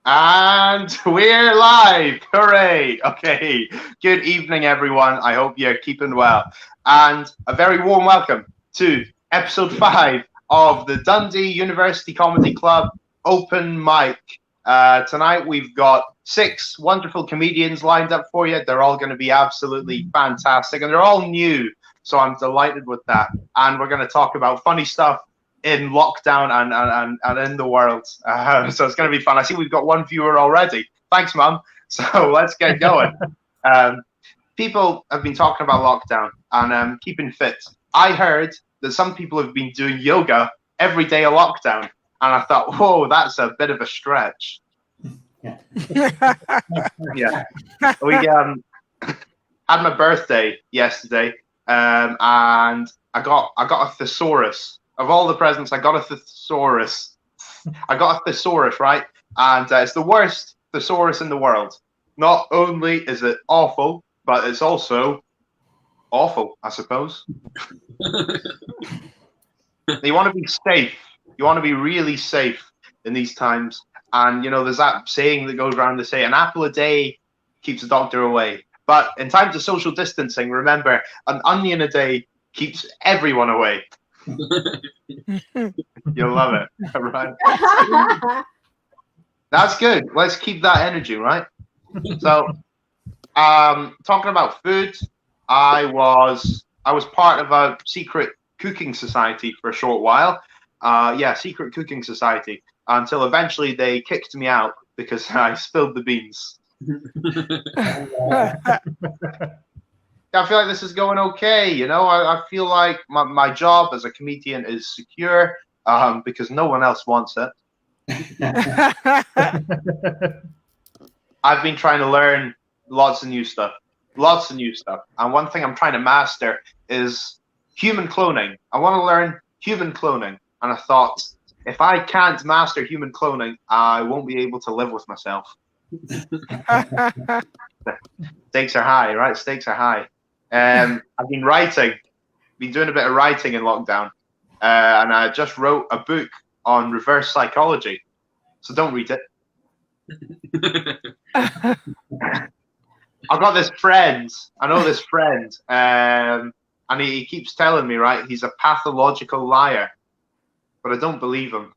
And we're live! Hooray! Okay, good evening, everyone. I hope you're keeping well. And a very warm welcome to episode 5 of the Dundee University Comedy Club Open Mic. Tonight we've got 6 wonderful comedians lined up for you. They're all going to be absolutely fantastic, and they're all new, so I'm delighted with that. And we're going to talk about funny stuff in lockdown and in the world. So it's going to be fun. I see we've got one viewer already. Thanks, Mum. So let's get going. People have been talking about lockdown and keeping fit. I heard that some people have been doing yoga every day of lockdown. And I thought, whoa, that's a bit of a stretch. Yeah. We had my birthday yesterday, and I got a thesaurus. Of all the presents, I got a thesaurus. I got a thesaurus, right? And it's the worst thesaurus in the world. Not only is it awful, but it's also awful, I suppose. You want to be safe. You want to be really safe in these times. And, you know, there's that saying that goes around to say, an apple a day keeps a doctor away. But in times of social distancing, remember, an onion a day keeps everyone away. You'll love it, right? That's good. Let's keep that energy, right? So, talking about food, I was part of a secret cooking society for a short while. Secret cooking society, until eventually they kicked me out because I spilled the beans. I feel like this is going okay, you know. I feel like my job as a comedian is secure because no one else wants it. I've been trying to learn lots of new stuff. And one thing I'm trying to master is human cloning. I want to learn human cloning. And I thought, if I can't master human cloning, I won't be able to live with myself. Stakes are high, right? Stakes are high. I've been doing a bit of writing in lockdown, and I just wrote a book on reverse psychology. So don't read it. I've got this friend. I know this friend, and he keeps telling me, right, he's a pathological liar, but I don't believe him.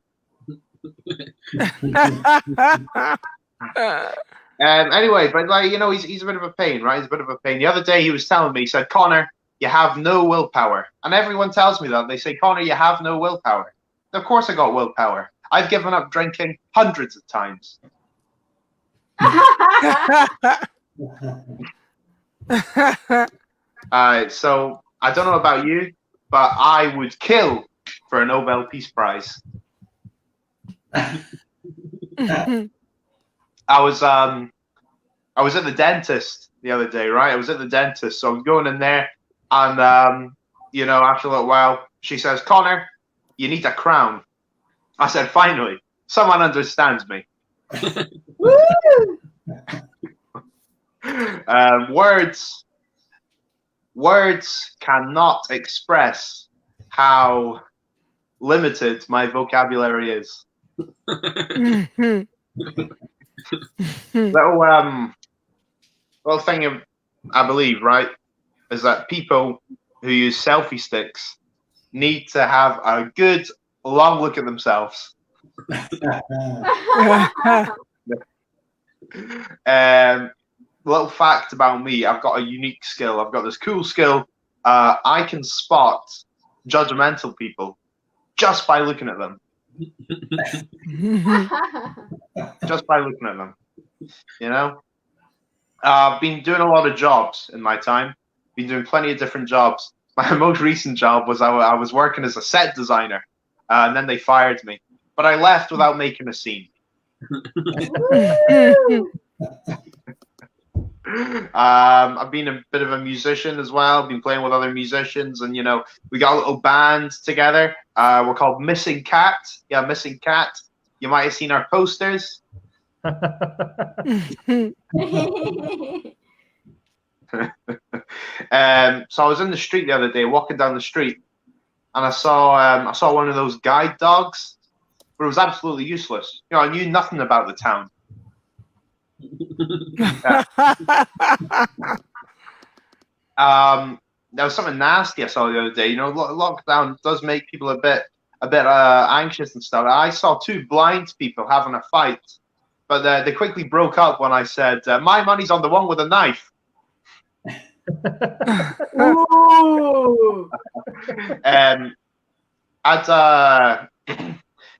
Anyway, but like, you know, he's a bit of a pain, right? He's a bit of a pain. The other day he was telling me, he said, Conor, you have no willpower. And everyone tells me that. They say, Conor, you have no willpower. Of course I got willpower. I've given up drinking hundreds of times. So I don't know about you, but I would kill for a Nobel Peace Prize. I was at the dentist the other day, right? I was at the dentist, so I was going in there, and you know, after a little while, she says, Conor, you need a crown. I said, finally, someone understands me. Words cannot express how limited my vocabulary is. Little thing I believe, right, is that people who use selfie sticks need to have a good long look at themselves. Little fact about me, I've got a unique skill. I've got this cool skill. I can spot judgmental people just by looking at them. Just by looking at them, you know. I've been doing a lot of jobs in my time. Been doing plenty of different jobs. My most recent job was I was working as a set designer, and then they fired me. But I left without making a scene. I've been a bit of a musician as well. I've been playing with other musicians, and you know, we got a little band together. We're called Missing Cat. Yeah, Missing Cat. You might have seen our posters. So I was in the street the other day, walking down the street, and I saw one of those guide dogs, but it was absolutely useless. You know, I knew nothing about the town. There was something nasty I saw the other day. You know, lockdown does make people a bit anxious and stuff. I saw two blind people having a fight, but they quickly broke up when I said, "My money's on the one with a knife." I'd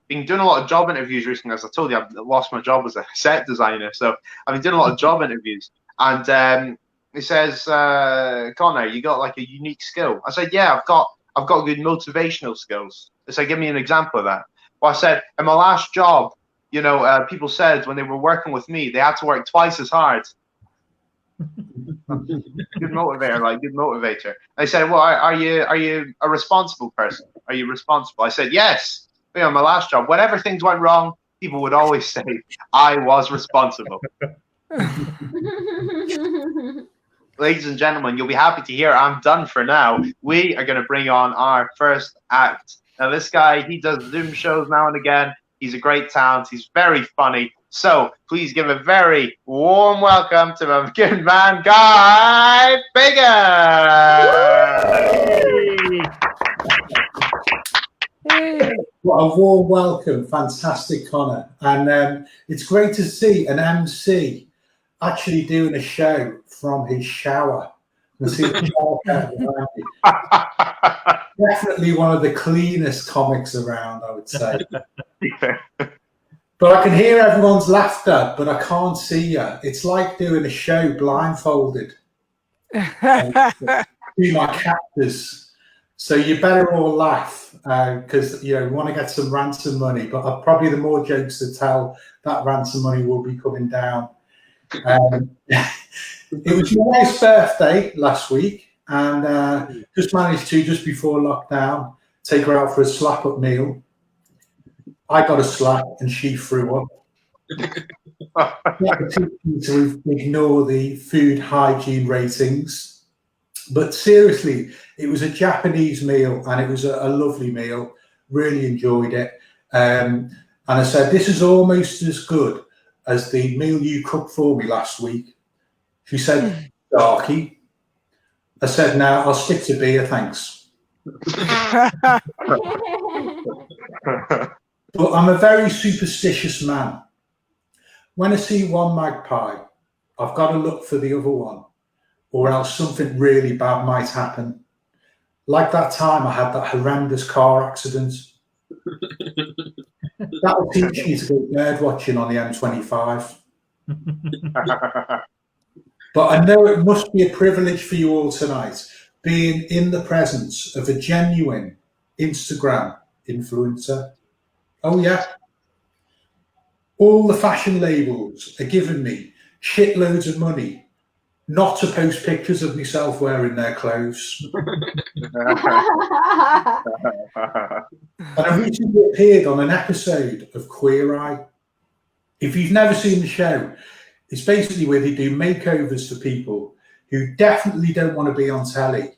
been doing a lot of job interviews recently. As I told you, I've lost my job as a set designer, so I've been doing a lot of job interviews. And he says, "Conor, you got like a unique skill." I said, "Yeah, I've got good motivational skills." They said, "Give me an example of that." Well, I said, "In my last job, you know, people said when they were working with me, they had to work twice as hard." Good motivator, like good motivator. They said, "Well, are you a responsible person? Are you responsible?" I said, "Yes." You know, my last job, whenever things went wrong, people would always say I was responsible. Ladies and gentlemen, you'll be happy to hear I'm done for now. We are going to bring on our first act. Now, this guy, he does Zoom shows now and again. He's a great talent. He's very funny. So please give a very warm welcome to my good man, Guy Bigger. What a warm welcome. Fantastic, Conor. And it's great to see an MC actually doing a show from his shower. Definitely one of the cleanest comics around, I would say. But I can hear everyone's laughter, but I can't see you. It's like doing a show blindfolded. See my captors. So you better all laugh because you know we want to get some ransom money. But probably the more jokes to tell, that ransom money will be coming down. It was your wife's birthday last week, and just managed to, just before lockdown, take her out for a slap-up meal. I got a slap, and she threw up. To ignore the food hygiene ratings. But seriously, it was a Japanese meal, and it was a lovely meal. Really enjoyed it. And I said, this is almost as good as the meal you cooked for me last week. She said, darky. I said, no, I'll stick to beer, thanks. But I'm a very superstitious man. When I see one magpie, I've got to look for the other one, or else something really bad might happen. Like that time I had that horrendous car accident. That will teach me to go bird watching on the M25. But I know it must be a privilege for you all tonight, being in the presence of a genuine Instagram influencer. Oh yeah. All the fashion labels are giving me shitloads of money not to post pictures of myself wearing their clothes. And I recently appeared on an episode of Queer Eye. If you've never seen the show, it's basically where they do makeovers for people who definitely don't want to be on telly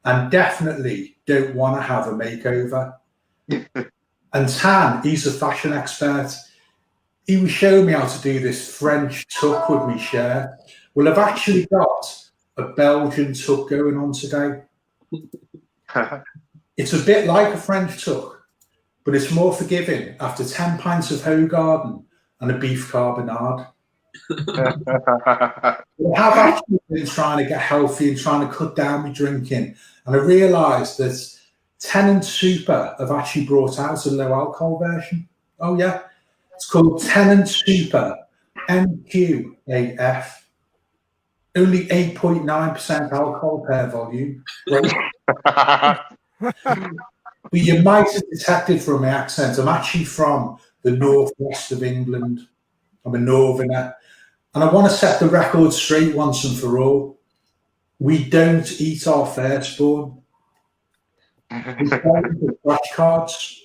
and definitely don't want to have a makeover. And Tan, he's a fashion expert. He was showing me how to do this French tuck with me shirt. Well, I've actually got a Belgian tuck going on today. It's a bit like a French tuck, but it's more forgiving after 10 pints of Hoegaarden and a beef carbonade. I have actually been trying to get healthy and trying to cut down my drinking, and I realised that Tennant Super have actually brought out a low alcohol version. Oh yeah, it's called Tennant Super NQAF. Only 8.9% alcohol per volume. But you might have detected from my accent, I'm actually from the northwest of England. I'm a northerner. And I want to set the record straight once and for all. We don't eat our firstborn. We don't scratch cards.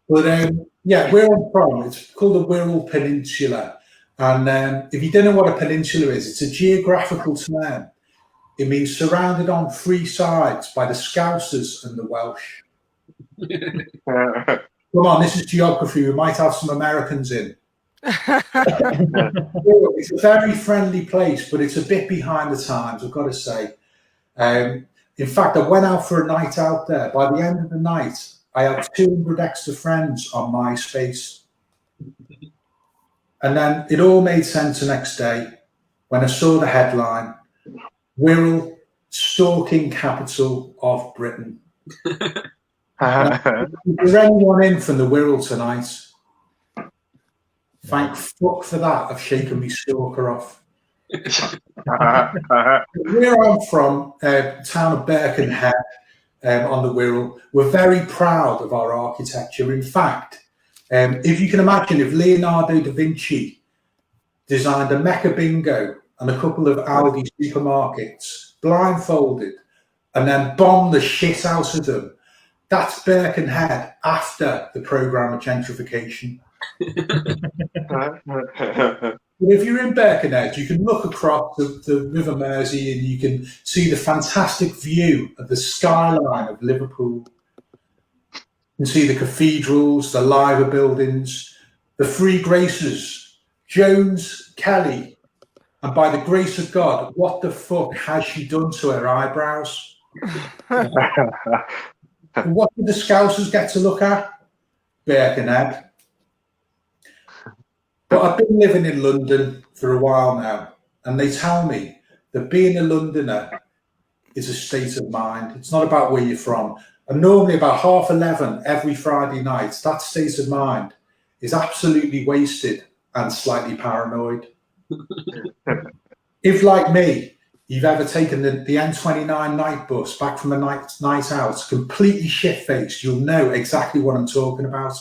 But yeah, where I'm from, it's called the Wirral Peninsula. And if you don't know what a peninsula is, it's a geographical term. It means surrounded on three sides by the Scousers and the Welsh. Come on, this is geography. We might have some Americans in. It's a very friendly place, but it's a bit behind the times, I've got to say. In fact, I went out for a night out there. By the end of the night, I had 200 extra friends on MySpace. And then it all made sense the next day when I saw the headline, Wirral, stalking capital of Britain. Now, is there anyone in from the Wirral tonight? Thank fuck for that. I've shaken me stalker off. Where I'm from, town of Birkenhead, on the Wirral, we're very proud of our architecture. In fact, if you can imagine, if Leonardo da Vinci designed a Mecca Bingo and a couple of Aldi supermarkets, blindfolded, and then bombed the shit out of them, that's Birkenhead after the programme of gentrification. But if you're in Birkenhead, you can look across the River Mersey and you can see the fantastic view of the skyline of Liverpool. You can see the cathedrals, the Liver buildings, the Three Graces, Jones, Kelly, and by the grace of God, what the fuck has she done to her eyebrows? What did the Scousers get to look at? Birkenhead. But I've been living in London for a while now, and they tell me that being a Londoner is a state of mind. It's not about where you're from. And normally about 11:30 every Friday night, that state of mind is absolutely wasted and slightly paranoid. If, like me, you've ever taken the N29 night bus back from a night out, completely shit-faced, you'll know exactly what I'm talking about.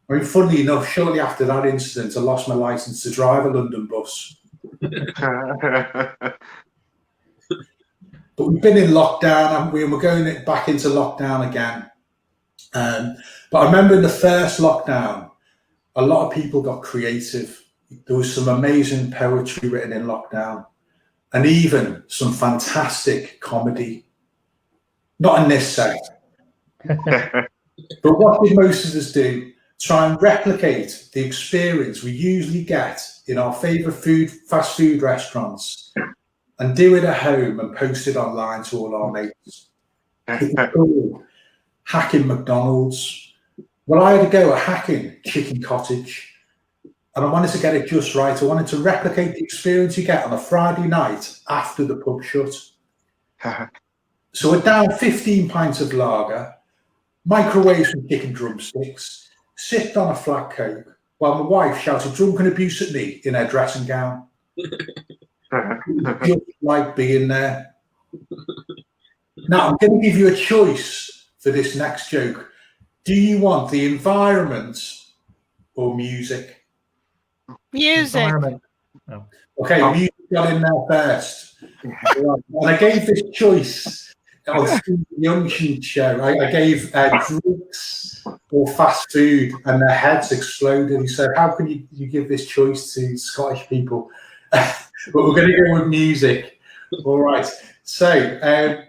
I mean, funnily enough, shortly after that incident, I lost my licence to drive a London bus. But we've been in lockdown, and we're going back into lockdown again. But I remember in the first lockdown, a lot of people got creative. There was some amazing poetry written in lockdown, and even some fantastic comedy. Not in this set. But what did most of us do? Try and replicate the experience we usually get in our favourite fast food restaurants and do it at home and post it online to all our mates. It was cool. Hacking McDonald's. Well, I had to go at hacking Chicken Cottage, and I wanted to get it just right. I wanted to replicate the experience you get on a Friday night after the pub shut. So I downed 15 pints of lager, microwave some chicken drumsticks, sipped on a flat Coke, while my wife shouted drunken abuse at me in her dressing gown. Just like being there. Now, I'm going to give you a choice for this next joke. Do you want the environment or music? Music. Oh. Okay, music got in there first. Right. And I gave this choice on the Youngshin show. I gave drinks or fast food, and their heads exploded. He said, how can you give this choice to Scottish people? But we're going to go with music. All right. So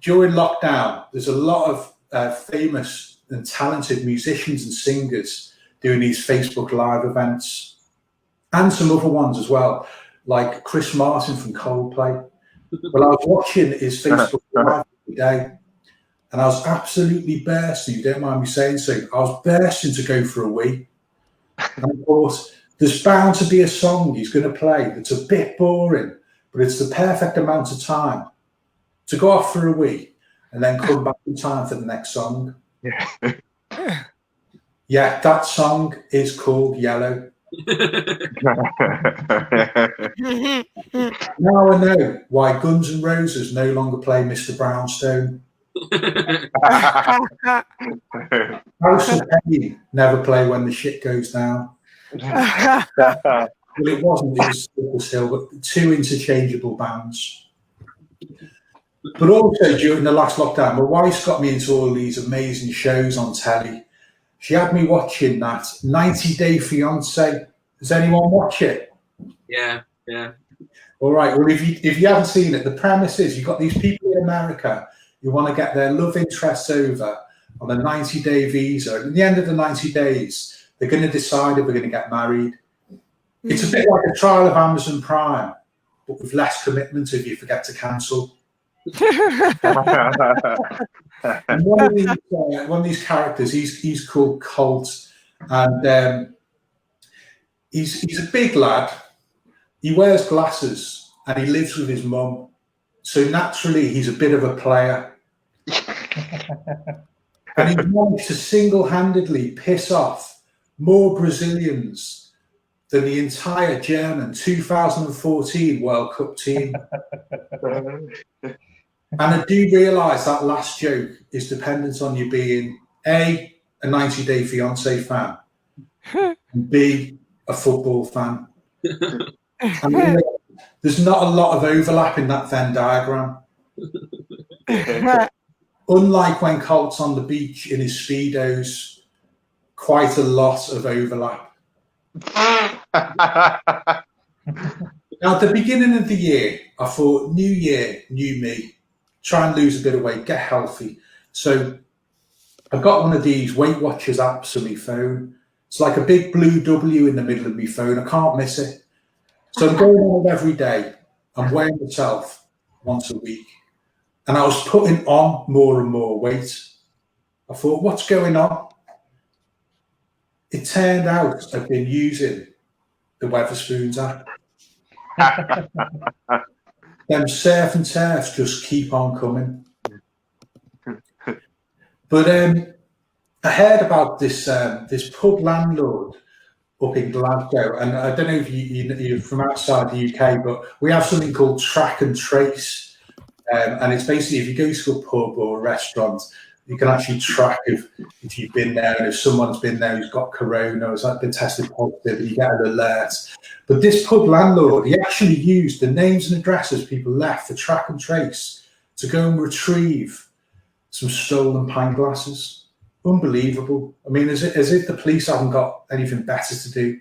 during lockdown, there's a lot of famous and talented musicians and singers doing these Facebook Live events, and some other ones as well, like Chris Martin from Coldplay. Well, I was watching his Facebook Live today, and I was absolutely bursting. You don't mind me saying so. I was bursting to go for a wee. And of course, there's bound to be a song he's going to play that's a bit boring, but it's the perfect amount of time to go off for a wee and then come back in time for the next song. Yeah, that song is called Yellow. Now I know why Guns N' Roses no longer play Mr. Brownstone. House of Pain never play When the Shit Goes Down. Well, it wasn't, it was Cypress Hill, but two interchangeable bands. But also during the last lockdown, my wife's got me into all these amazing shows on telly. She had me watching that 90 Day Fiancé. Does anyone watch it? Yeah. All right. Well, if you haven't seen it, the premise is you've got these people in America who want to get their love interests over on a 90-day visa. And at the end of the 90 days, They're going to decide if we're going to get married. It's a bit like a trial of Amazon Prime, but with less commitment if you forget to cancel. And one of these characters, he's called Colt, and he's a big lad. He wears glasses and he lives with his mum, so naturally he's a bit of a player. And he managed to single-handedly piss off more Brazilians than the entire German 2014 World Cup team. And I do realise that last joke is dependent on you being A, a 90 Day Fiancé fan, and B, a football fan. And there's not a lot of overlap in that Venn diagram. Unlike when Colt's on the beach in his Speedos, quite a lot of overlap. Now, at the beginning of the year, I thought, new year, new me. Try and lose a bit of weight, get healthy. So I've got one of these Weight Watchers apps on my phone. It's like a big blue W in the middle of my phone. I can't miss it. So I'm going on it every day. I'm weighing myself once a week. And I was putting on more and more weight. I thought, what's going on? It turned out I've been using the Wetherspoons app. Them surf and turfs just keep on coming. But I heard about this pub landlord up in Glasgow, and I don't know if you're from outside the UK, but we have something called track and trace, and it's basically if you go to a pub or a restaurant, you can actually track if you've been there, and if someone's been there who's got corona or has been tested positive, you get an alert. But this pub landlord, he actually used the names and addresses people left for track and trace to go and retrieve some stolen pint glasses. Unbelievable. I mean, as if the police haven't got anything better to do.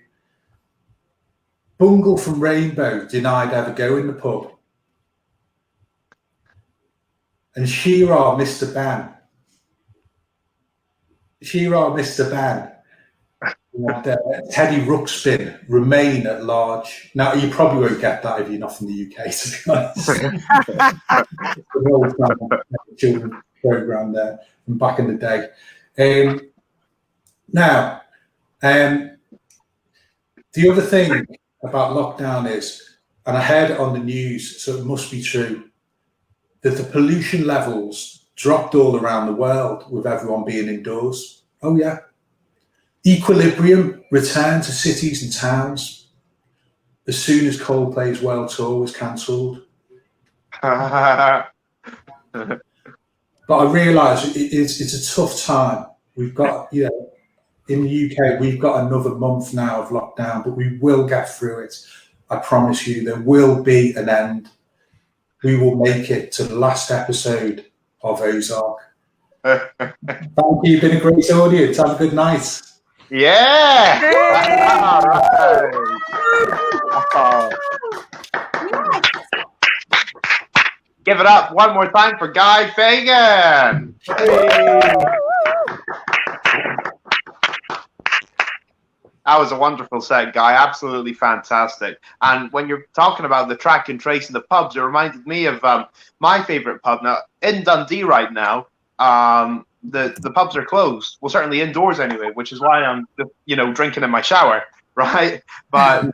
Bungle from Rainbow denied ever going to the pub. And Shearer, Mr. Ben, and Teddy Ruxpin remain at large. Now, you probably won't get that if you're not from the UK, to be honest. The old children's programme there from back in the day. Now, the other thing about lockdown is, and I heard it on the news, so it must be true, that the pollution levels dropped all around the world with everyone being indoors. Oh, yeah. Equilibrium returned to cities and towns as soon as Coldplay's world tour was cancelled. But I realise it's a tough time. We've got, in the UK, we've got another month now of lockdown, but we will get through it. I promise you, there will be an end. We will make it to the last episode of Ozark. Thank you. You've been a great audience. Have a good night. Yeah! Give it up one more time for Guy Fagan. That was a wonderful set, Guy. Absolutely fantastic. And when you're talking about the track and trace in the pubs, it reminded me of my favourite pub. Now, in Dundee right now, the pubs are closed. Well, certainly indoors anyway, which is why I'm, drinking in my shower, right? But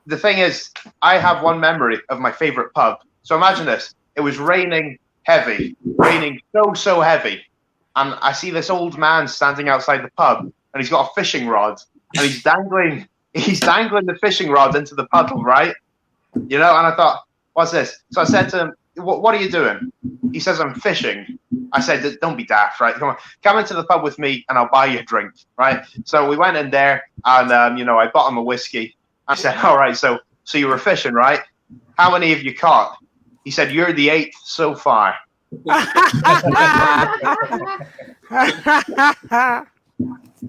the thing is, I have one memory of my favourite pub. So imagine this. It was raining heavy, raining so heavy. And I see this old man standing outside the pub, and he's got a fishing rod, and he's dangling the fishing rod into the puddle, right? And I thought, what's this? So I said to him, what are you doing? He says, I'm fishing. I said, don't be daft, right? Come into the pub with me and I'll buy you a drink, right? So we went in there and, I bought him a whiskey. I said, all right, so you were fishing, right? How many have you caught? He said, you're the 8th so far.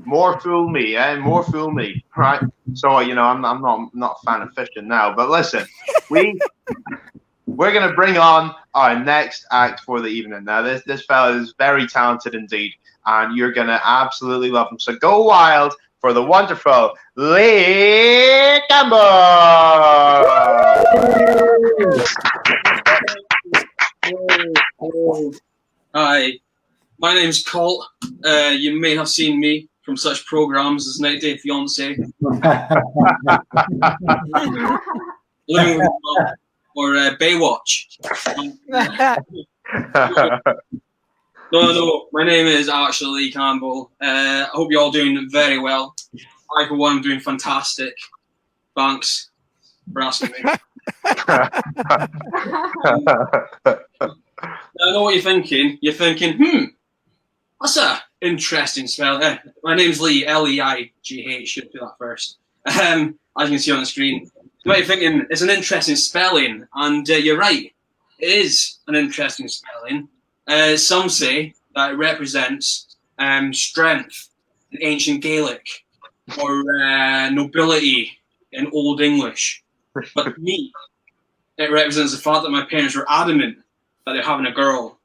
More fool me, more fool me, right? So, I'm not a fan of fishing now, but listen, we're going to bring on our next act for the evening. Now, this fella is very talented indeed, and you're going to absolutely love him. So go wild for the wonderful Lee Campbell. Hi, my name's Colt. You may have seen me from such programs as 90 Day Fiance, Living with Mom, or Baywatch. No, my name is actually Lee Campbell. I hope you're all doing very well. I, for one, am doing fantastic. Thanks for asking me. I know what you're thinking. You're thinking, that's an interesting spell. My name's Lee, Leigh. Should do that first. As you can see on the screen. You might be thinking, it's an interesting spelling, and you're right. It is an interesting spelling. Some say that it represents strength in ancient Gaelic or nobility in Old English. But to me, it represents the fact that my parents were adamant that they're having a girl.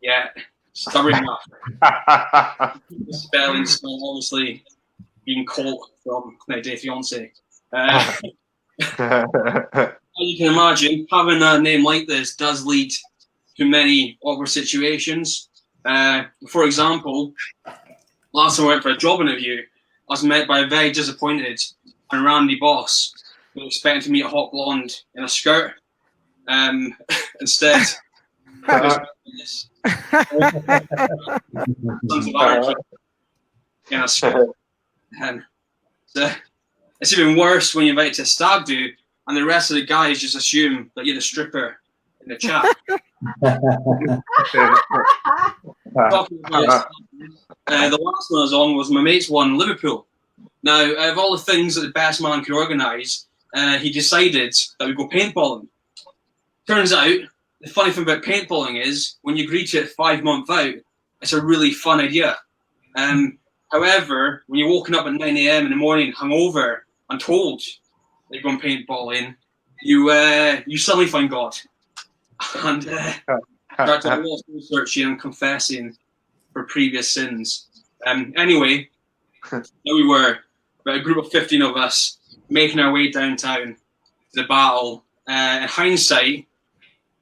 Yeah, stubborn enough. The spelling still obviously being Colt from 90 Day Fiance. As you can imagine, having a name like this does lead to many awkward situations. For example, last time I went for a job interview, I was met by a very disappointed and randy boss who was expecting to meet a hot blonde in a skirt. Instead, in a skirt. It's even worse when you're invited to a stag do and the rest of the guys just assume that you're the stripper in the chat. Talking about the last one I was on was my mate's one in Liverpool. Now, out of all the things that the best man could organise, he decided that we'd go paintballing. Turns out, the funny thing about paintballing is, when you agree to it 5 months out, it's a really fun idea. However, when you're waking up at 9 a.m. in the morning, hungover, and told that you're going paintballing, you suddenly find God. And start to do a lot of researching and confessing for previous sins. Anyway, there we were, about a group of 15 of us, making our way downtown to the battle. In hindsight,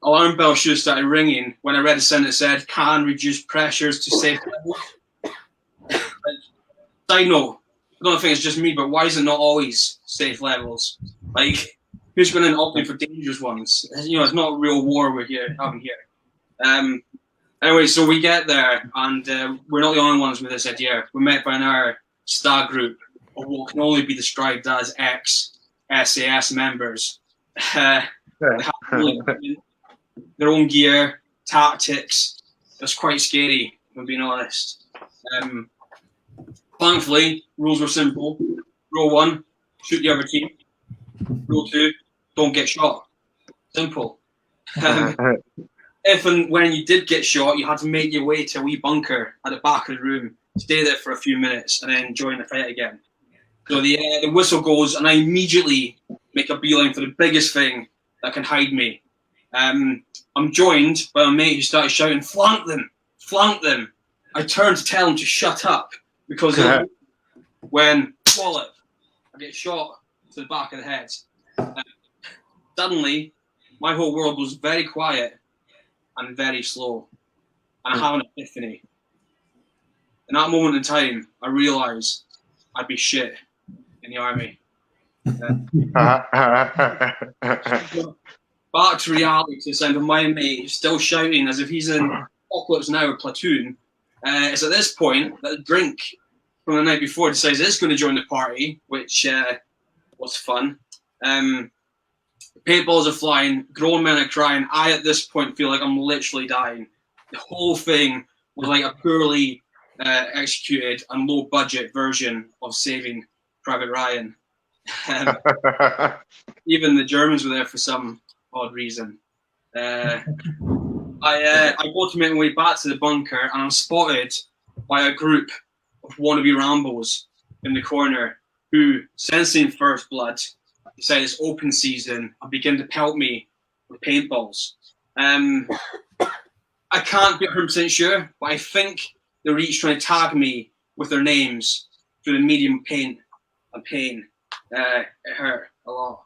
alarm bell should have started ringing when I read a sentence that said, "Can reduce pressures to safe levels." Side note, I don't think it's just me, but why is it not always safe levels? Like, who's going to opt in for dangerous ones? You know, it's not a real war we're having here. Anyway, so we get there, and we're not the only ones with this idea. We're met by another stag group of what can only be described as ex-SAS members. They have their own gear, tactics. It's quite scary, if I'm being honest. Thankfully, rules were simple. Rule 1, shoot the other team. Rule 2, don't get shot. Simple. If and when you did get shot, you had to make your way to a wee bunker at the back of the room, stay there for a few minutes, and then join the fight again. So the whistle goes, and I immediately make a beeline for the biggest thing that can hide me. I'm joined by a mate who started shouting, "Flank them! Flank them!" I turned to tell him to shut up, because when wallop, I get shot to the back of the head. Suddenly, my whole world was very quiet and very slow, and I have an epiphany. In that moment in time, I realised I'd be shit in the army. Back to reality, to the sound of my mate still shouting as if he's in Apocalypse Now or Platoon. It's at this point that the drink from the night before decides it's going to join the party, which was fun. Paintballs are flying, grown men are crying. I, at this point, feel like I'm literally dying. The whole thing was like a poorly executed and low-budget version of Saving Private Ryan. Even the Germans were there for some odd reason. I go to make my way back to the bunker, and I'm spotted by a group of wannabe Rambos in the corner who, sensing first blood, decide it's open season and begin to pelt me with paintballs. I can't be 100% sure, but I think they're each trying to tag me with their names through the medium pain and pain. It hurt a lot.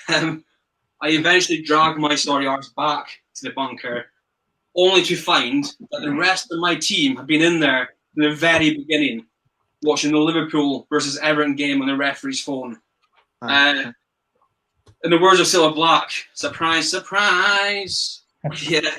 I eventually dragged my sorry arse back to the bunker, only to find that the rest of my team had been in there from the very beginning, watching the Liverpool versus Everton game on the referee's phone. In the words of Cilla Black, surprise, surprise. Yeah.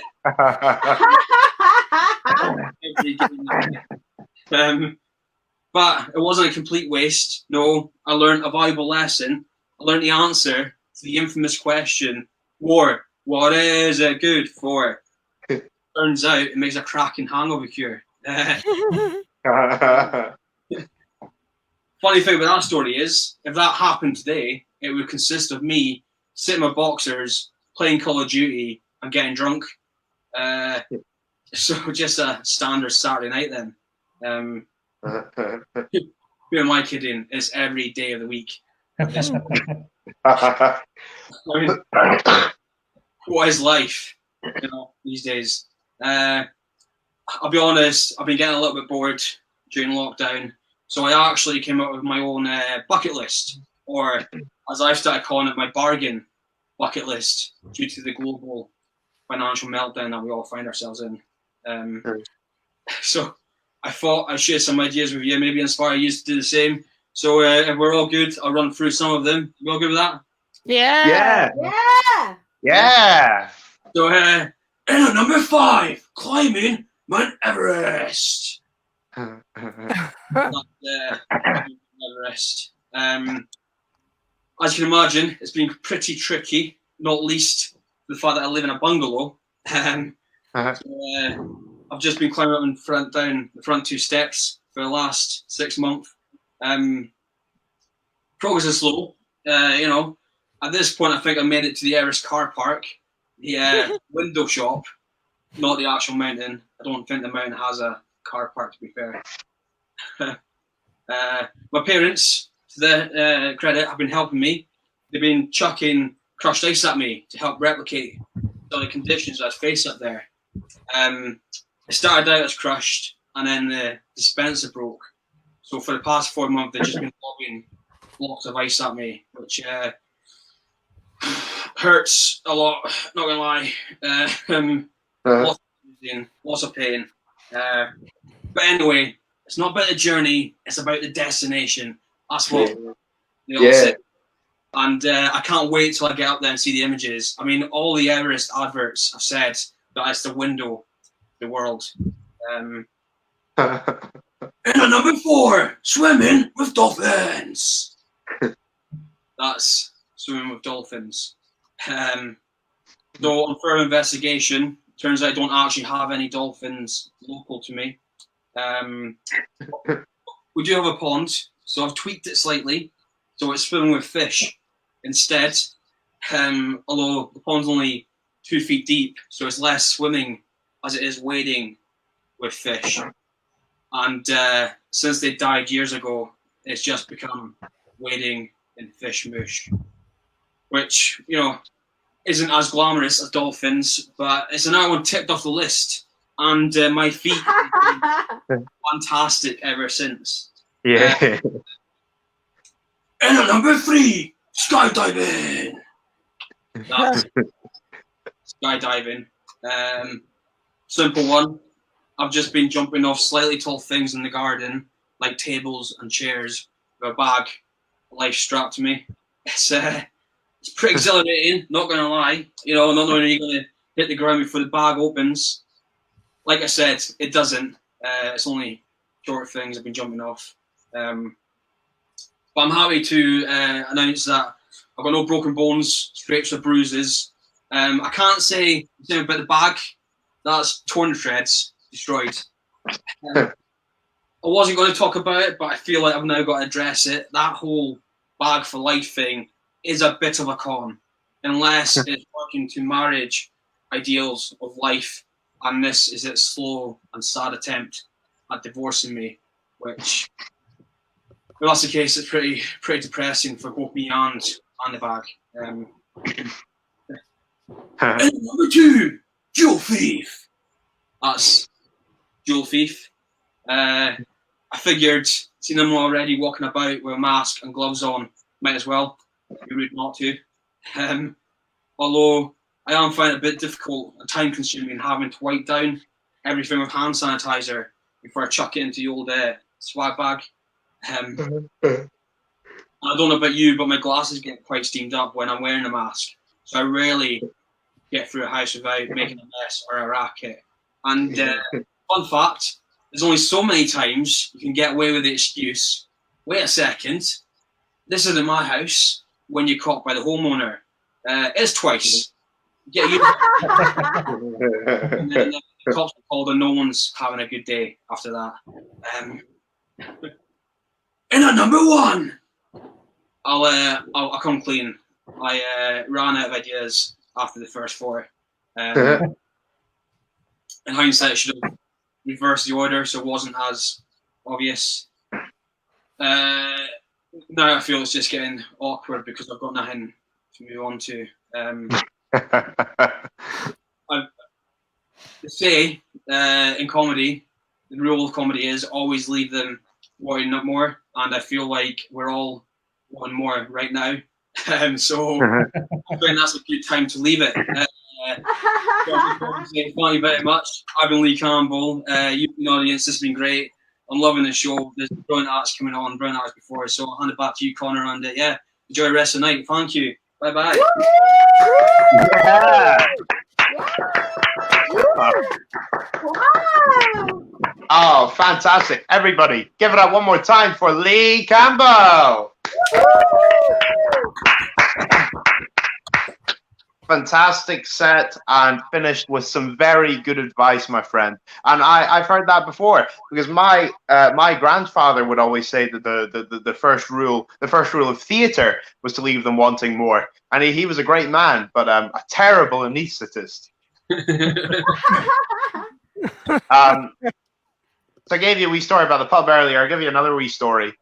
But it wasn't a complete waste. No, I learned a valuable lesson. I learned the answer to the infamous question, war, what is it good for? Turns out it makes a cracking hangover cure. Funny thing about that story is, if that happened today, it would consist of me sitting in my boxers, playing Call of Duty, and getting drunk. So just a standard Saturday night then. Who am I kidding? It's every day of the week. I mean, what is life, these days? I'll be honest, I've been getting a little bit bored during lockdown, so I actually came up with my own bucket list, or as I've started calling it, my bargain bucket list, due to the global financial meltdown that we all find ourselves in. So I thought I'd share some ideas with you, maybe inspire you to do the same. So if we're all good, I'll run through some of them. You all good with that? Yeah. Yeah. Yeah. So number 5, climbing Mount Everest. Everest. As you can imagine, it's been pretty tricky, not least the fact that I live in a bungalow. So, I've just been climbing up and down the front 2 steps for the last 6 months. Progress is slow. At this point, I think I made it to the Everest car park, the window shop, not the actual mountain. I don't think the mountain has a car park, to be fair. My parents, to their credit, have been helping me. They've been chucking crushed ice at me to help replicate some of the conditions I face up there. It started out as crushed, and then the dispenser broke. So for the past 4 months, they've just been lobbing blocks of ice at me, which hurts a lot, not gonna lie. Lots of pain. But anyway, it's not about the journey, it's about the destination. That's what they all say. And I can't wait till I get up there and see the images. I mean, all the Everest adverts have said that it's the window to the world. And number 4, swimming with dolphins. That's swimming with dolphins. So on further investigation, turns out I don't actually have any dolphins local to me. We do have a pond, so I've tweaked it slightly, so it's swimming with fish instead. Although the pond's only 2 feet deep, so it's less swimming as it is wading with fish. And since they died years ago, it's just become wading in fish mush, which isn't as glamorous as dolphins, but it's another one ticked off the list. And my feet have been fantastic ever since. Yeah. And number 3, skydiving. That's skydiving. Simple one. I've just been jumping off slightly tall things in the garden, like tables and chairs, with a bag of life strapped to me. It's pretty exhilarating, not gonna lie. Not knowing when you're gonna hit the ground before the bag opens. Like I said, it doesn't. It's only short things I've been jumping off. But I'm happy to announce that I've got no broken bones, scrapes or bruises. I can't say anything about the bag. That's torn to shreds, destroyed. I wasn't going to talk about it, but I feel like I've now got to address it. That whole bag for life thing is a bit of a con, unless it's working to marriage ideals of life, and this is its slow and sad attempt at divorcing me, which, if that's the case, it's pretty depressing for both me and the bag. And number 2, jewel thief. That's jewel thief. I I figured, seeing them already walking about with a mask and gloves on, might as well. It'd be rude not to. Although I am finding it a bit difficult and time consuming having to wipe down everything with hand sanitizer before I chuck it into the old swag bag. I don't know about you, but my glasses get quite steamed up when I'm wearing a mask. So I rarely get through a house without making a mess or a racket. And fun fact, there's only so many times you can get away with the excuse, wait a second, this isn't my house, when you're caught by the homeowner. It's twice. Get you. And then the cops are called and no one's having a good day after that. In at number 1, I'll come clean. I ran out of ideas after the first 4. In hindsight, I should have reversed the order so it wasn't as obvious. Now I feel it's just getting awkward because I've got nothing to move on to. They say in comedy, the rule of comedy is always leave them wanting more, and I feel like we're all wanting more right now. So I think that's a good time to leave it. Thank you very much. I've been Lee Campbell. You've been the audience. This has been great. I'm loving the show. There's brilliant arts coming on, brilliant arts before. So I'll hand it back to you, Conor, and yeah, enjoy the rest of the night. Thank you. Bye bye. Yeah. Oh, fantastic. Everybody, give it up one more time for Lee Campbell. Fantastic set and finished with some very good advice, my friend. And I've heard that before because my grandfather would always say that the first rule of theatre was to leave them wanting more. And he was a great man, but a terrible anaesthetist. So I gave you a wee story about the pub earlier. I'll give you another wee story.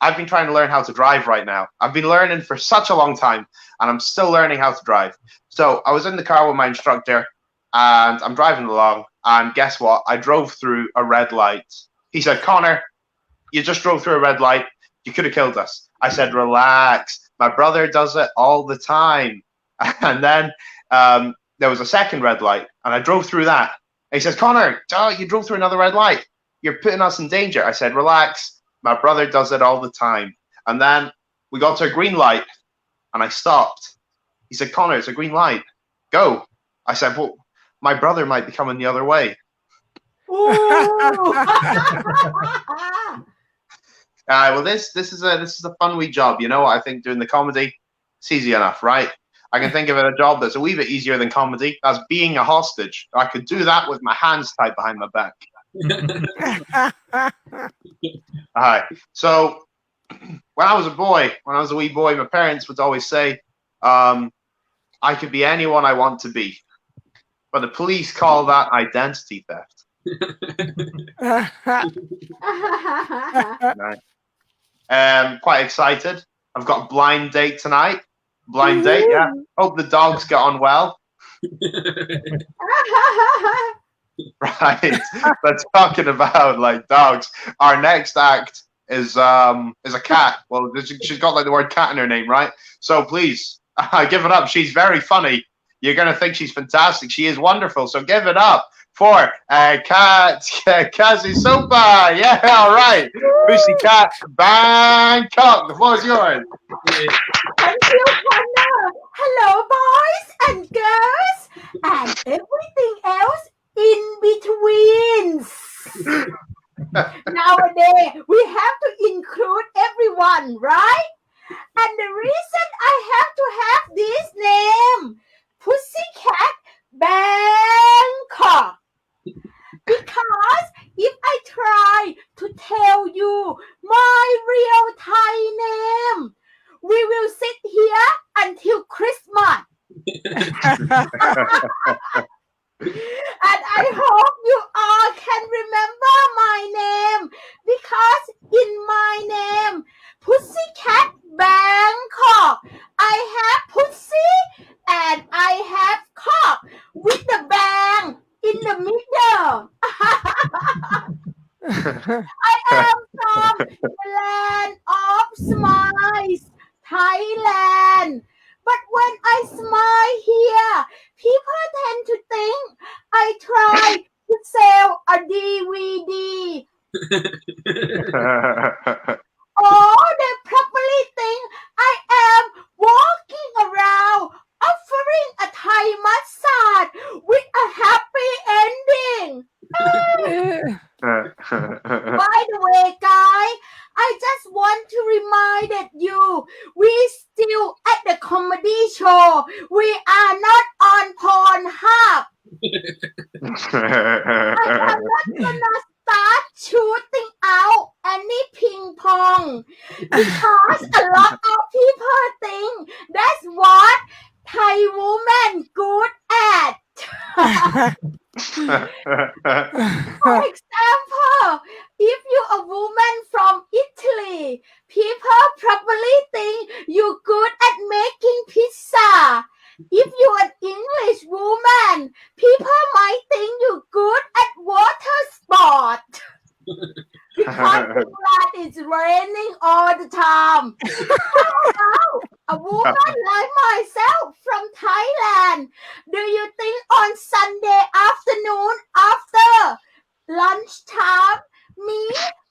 I've been trying to learn how to drive right now. I've been learning for such a long time, and I'm still learning how to drive. So I was in the car with my instructor, and I'm driving along, and guess what? I drove through a red light. He said, Conor, you just drove through a red light. You could have killed us. I said, relax. My brother does it all the time. And then there was a second red light, and I drove through that. And he says, Conor, you drove through another red light. You're putting us in danger. I said, relax. My brother does it all the time. And then we got to a green light, and I stopped. He said, Conor, it's a green light. Go. I said, well, my brother might be coming the other way. Well, this is a fun wee job. You know what? I think doing the comedy, it's easy enough, right? I can think of a job that's a wee bit easier than comedy. That's being a hostage. I could do that with my hands tied behind my back. Hi. So when I was a wee boy, my parents would always say, I could be anyone I want to be. But the police call that identity theft. Quite excited. I've got a blind date tonight. Blind date, yeah. Hope the dogs get on well. Right. But talking about like dogs, our next act is a cat. Well, she's got like the word cat in her name, right? So please give it up. She's very funny. You're gonna think she's fantastic. She is wonderful. So give it up for Kazi Sopa. Yeah, all right. Pussycat Bangkok. The floor is yours. Thank you, Conor. Hello, boys and girls, and everything else in between. Nowadays, we have to include everyone, right? And the reason I have to have this name, Pussycat Bangkok, because if I try to tell you my real Thai name, we will sit here until Christmas. And I hope you all can remember my name, because in my name, Pussycat Bangkok, I have pussy and I have cock with the bang in the middle. smiles Thailand. But when I smile here, people tend to think I try to sell a DVD. Or they probably think I am walking around offering a Thai massage with a happy ending. By the way, guys, I just want to remind you, we still at the comedy show. We are not on Pornhub. I am not gonna start shooting out any ping pong because a lot of people think that's what Thai women good at. For example, if you're a woman from Italy, people probably think you're good at making pizza. If you're an English woman, people might think you're good at water sport. Because England is raining all the time. How about a woman like myself from Thailand? Do you think on Sunday afternoon after lunchtime, me,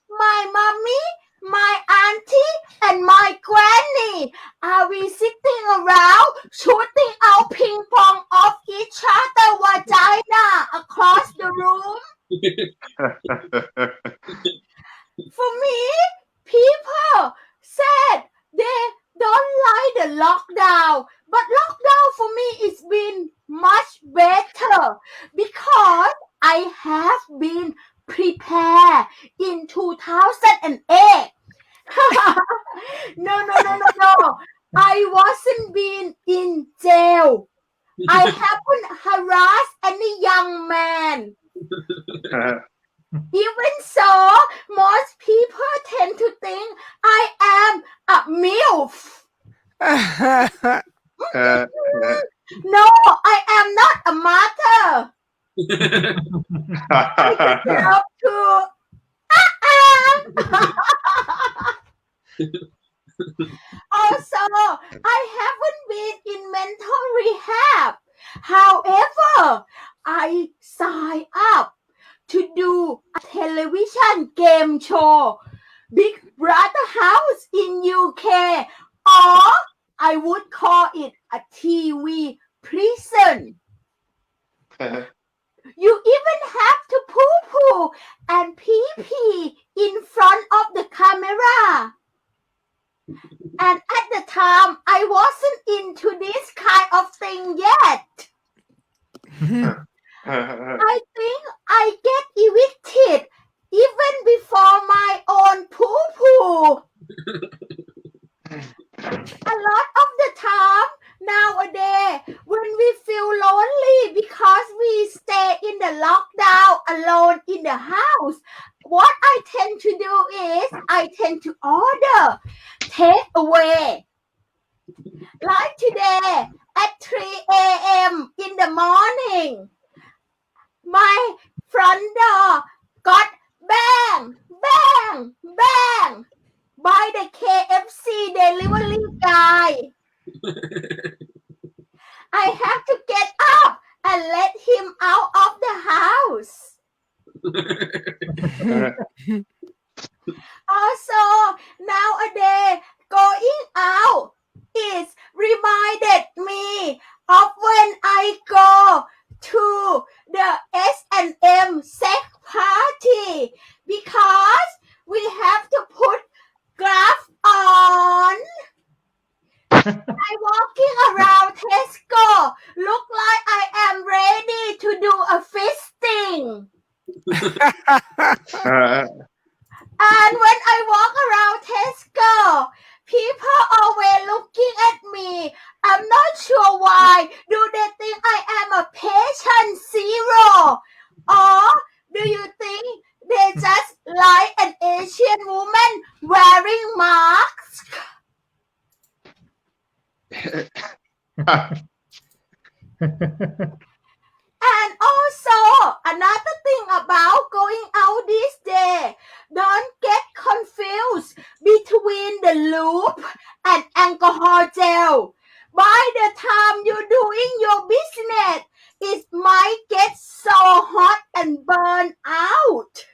my mommy, my auntie, and my granny are we sitting around shooting out ping pong off each other vagina across the room? For me, people said they don't like the lockdown, but lockdown for me it's been much better because I have been prepared in 2008. No. I wasn't been in jail. I haven't harassed any young man. Even so, most people tend to think I am a MILF. No, I am not a mother. I just love to. Also, I haven't been in mental rehab. However, I signed up to do a television game show, Big Brother House in UK, or I would call it a TV prison. You even have to poo-poo and pee-pee in front of the camera. And at the time, I wasn't into this kind of thing yet. I think I get evicted even before my own poo-poo. A lot of the time nowadays, when we feel lonely because we stay in the lockdown alone in the house, what I tend to do is I tend to order take away. Like today at 3 a.m. in the morning, my front door got bang by the KFC delivery guy. I have to get up and let him out of the house. Also, nowadays, going out is reminded me of when I go to the S&M sex party because we have to put gloves on. I walking around Tesco look like I am ready to do a fisting. And when I walk around Tesco, people always looking at me. I'm not sure why. Do they think I am a patient zero? Or do you think they just like an Asian woman wearing masks? And also, another thing about going out this day, don't get confused between the loop and alcohol gel. By the time you're doing your business, it might get so hot and burn out.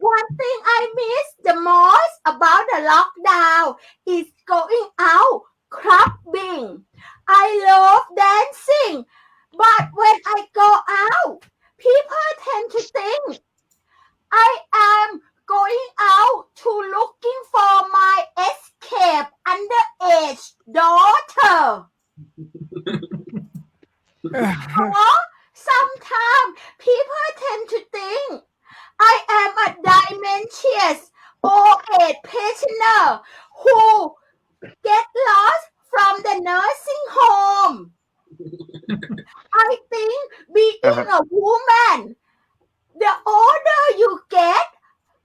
One thing I miss the most about the lockdown is going out clubbing. I love dancing, but when I go out, people tend to think I am going out to looking for my escape underage daughter. Or sometimes people tend to think I am a dementious old age prisoner who get lost from the nursing home. I think being a woman, the older you get,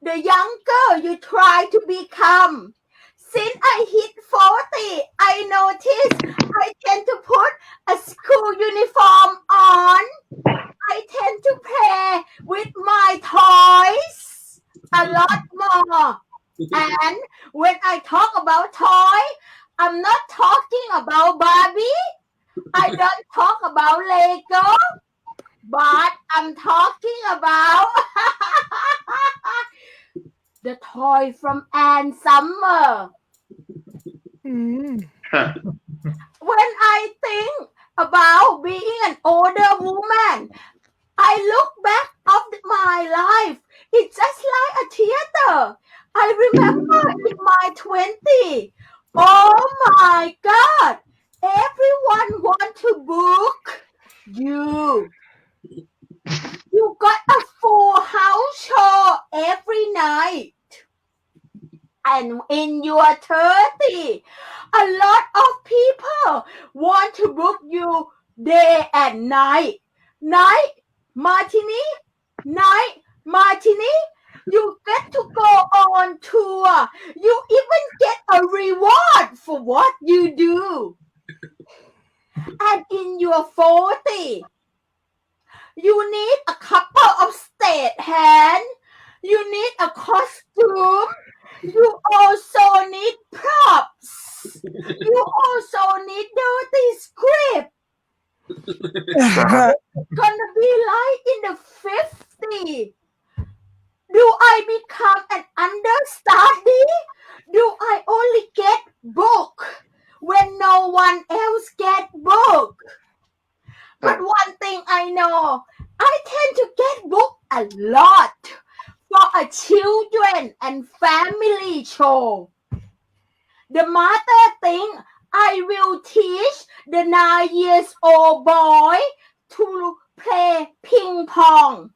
the younger you try to become. Since I hit 40, I notice I tend to put a school uniform on. I tend to play with my toys a lot more. And when I talk about toy, I'm not talking about Barbie. I don't talk about Lego. But I'm talking about the toy from Ann Summer. When I think about being an older woman, I look back of my life. It's just like a theater. I remember in my 20s. Oh my God! Everyone want to book you. You got a full house show every night. And in your 30s, a lot of people want to book you day and night. Night martini, night martini. You get to go on tour. You even get a reward for what you do. And in your 40s, you need a couple of stagehand. You need a costume. You also need props. You also need dirty script. It's gonna be like in the 50s. Do I become an understudy? Do I only get booked when no one else get booked? But one thing I know, I tend to get booked a lot for a children and family show. The mother think I will teach the 9-year-old boy to play ping pong.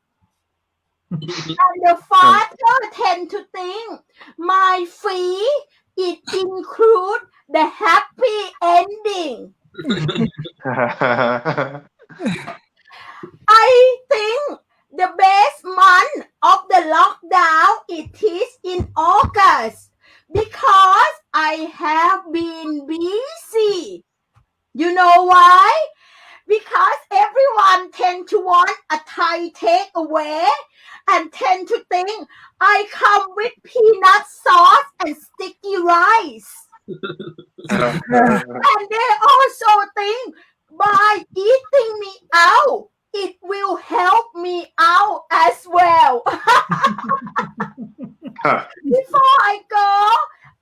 And the father tend to think my fee it include the happy ending. I think the best month of the lockdown it is in August because I have been busy. You know why? Because everyone tend to want a Thai takeaway and tend to think I come with peanut sauce and sticky rice. And they also think by eating me out, it will help me out as well. Before I go,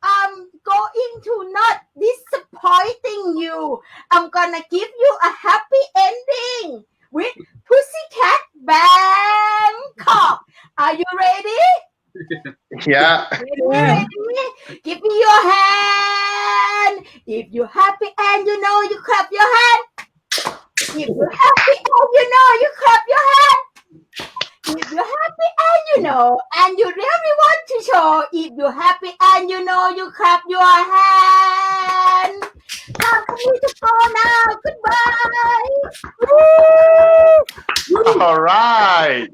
I'm going to not disappointing you. I'm gonna give you a happy ending with Pussycat Bangkok. Are you ready? Yeah. Ready? Give me your hand. If you're happy and you know, you clap your hand. If you're happy and you know, you clap your hand. If you're happy and you know, and you really want to show, if you're happy and you know, you clap your hand. Time for me to go now. Goodbye. All right.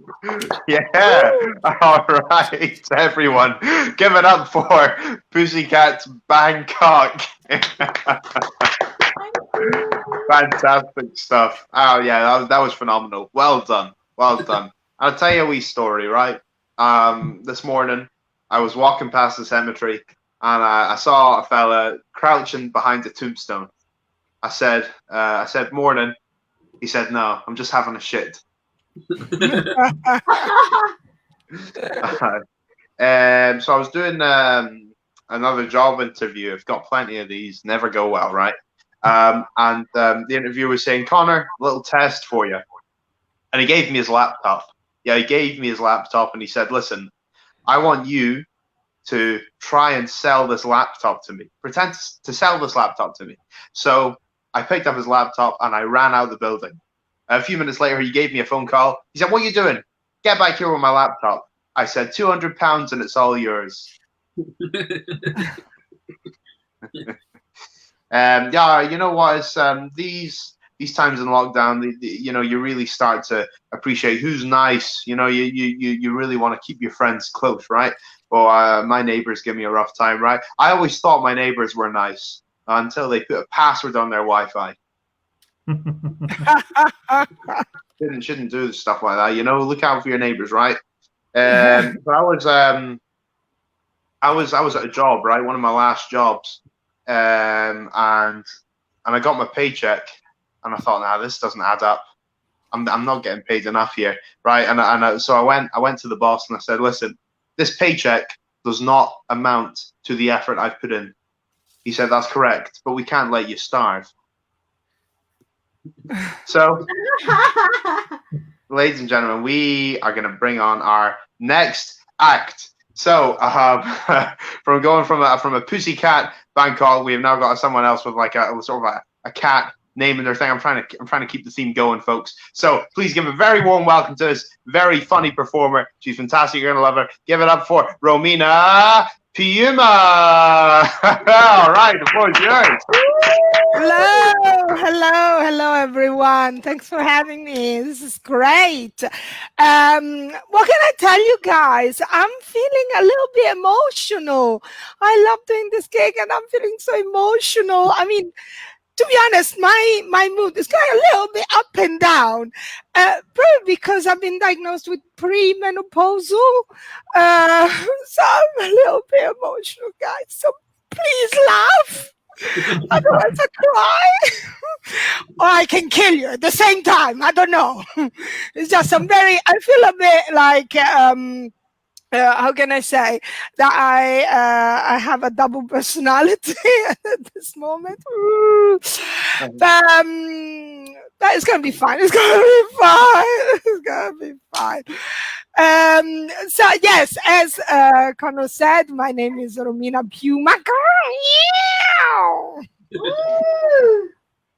Yeah. All right, everyone. Give it up for Pussycat's Bangkok. Fantastic stuff. Oh, yeah, that was phenomenal. Well done. Well done. I'll tell you a wee story, right? This morning, I was walking past the cemetery and I saw a fella crouching behind a tombstone. I said, morning. He said, no, I'm just having a shit. So I was doing another job interview. I've got plenty of these, never go well, right? And the interviewer was saying, Conor, a little test for you. And he gave me his laptop. Yeah, he gave me his laptop and he said, listen, I want you to try and sell this laptop to me. Pretend to sell this laptop to me. So I picked up his laptop and I ran out of the building. A few minutes later, he gave me a phone call. He said, what are you doing? Get back here with my laptop. I said, £200 and it's all yours. Yeah, you know what? It's these times in lockdown, you know, you really start to appreciate who's nice. You know, you really want to keep your friends close, right? Well, my neighbors give me a rough time, right? I always thought my neighbors were nice until they put a password on their Wi-Fi. Shouldn't do stuff like that. You know, look out for your neighbors, right? But I was at a job, right? One of my last jobs, and I got my paycheck, and I thought, nah, this doesn't add up. I'm not getting paid enough here, right? So I went to the boss and I said, listen, this paycheck does not amount to the effort I've put in. He said, that's correct, but we can't let you starve. So, ladies and gentlemen, we are going to bring on our next act. So, from going from a pussycat band call, we have now got someone else with like a sort of a cat name in their thing. I'm trying to keep the theme going, folks. So please give a very warm welcome to this very funny performer. She's fantastic. You're gonna love her. Give it up for Romina Piuma. All right, the floor is yours. Hello, everyone. Thanks for having me. This is great. What can I tell you guys? I'm feeling a little bit emotional. I love doing this gig and I'm feeling so emotional. I mean, to be honest, my mood is going a little bit up and down, probably because I've been diagnosed with premenopausal. So I'm a little bit emotional, guys. So please laugh. Otherwise I cry. Or I can kill you at the same time. I don't know. It's just I feel a bit like how can I say that I have a double personality at this moment. But it's gonna be fine. It's gonna be fine. So yes, as Conor said, my name is Romina Piuma.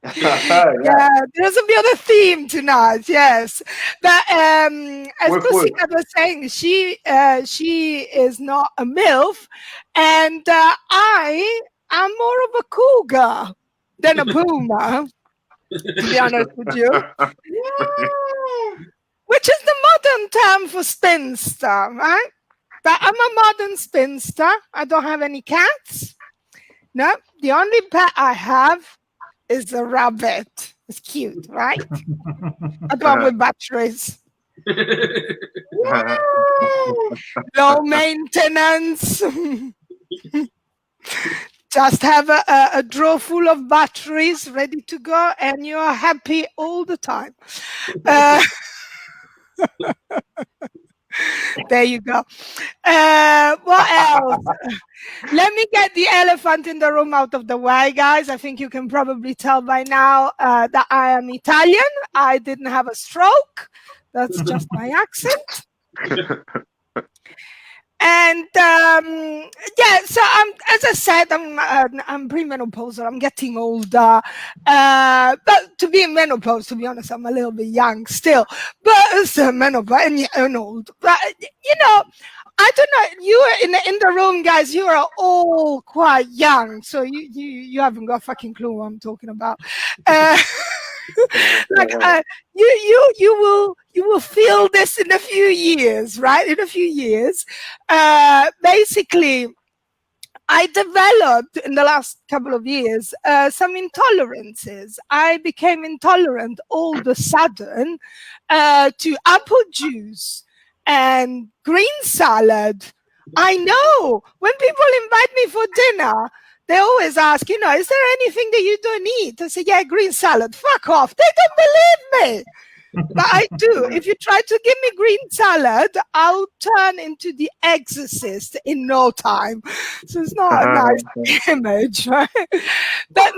Yeah, there's a bit of a theme tonight. Yes, but as Pussycat was saying, she is not a MILF, and I am more of a cougar than a boomer. To be honest with you, which is the modern term for spinster, right? But I'm a modern spinster. I don't have any cats. No, the only pet I have is a rabbit. It's cute, right? That one with batteries. Low maintenance. Just have a drawer full of batteries ready to go, and you are happy all the time. There you go. What else? Let me get the elephant in the room out of the way, guys. I think you can probably tell by now that I am Italian. I didn't have a stroke. That's just my accent. And yeah, so as I said, I'm premenopausal. I'm getting older, but to be in menopause, to be honest, I'm a little bit young still. But it's menopause and old. But you know, I don't know. You are in the room, guys. You are all quite young, so you haven't got a fucking clue what I'm talking about. Like you will feel this in a few years, right? In a few years, basically, I developed in the last couple of years some intolerances. I became intolerant all of a sudden to apple juice and green salad. I know. When people invite me for dinner, they always ask, is there anything that you don't eat? I say, yeah, green salad. Fuck off. They don't believe me. But I do. If you try to give me green salad, I'll turn into the exorcist in no time. So it's not a nice image, right? But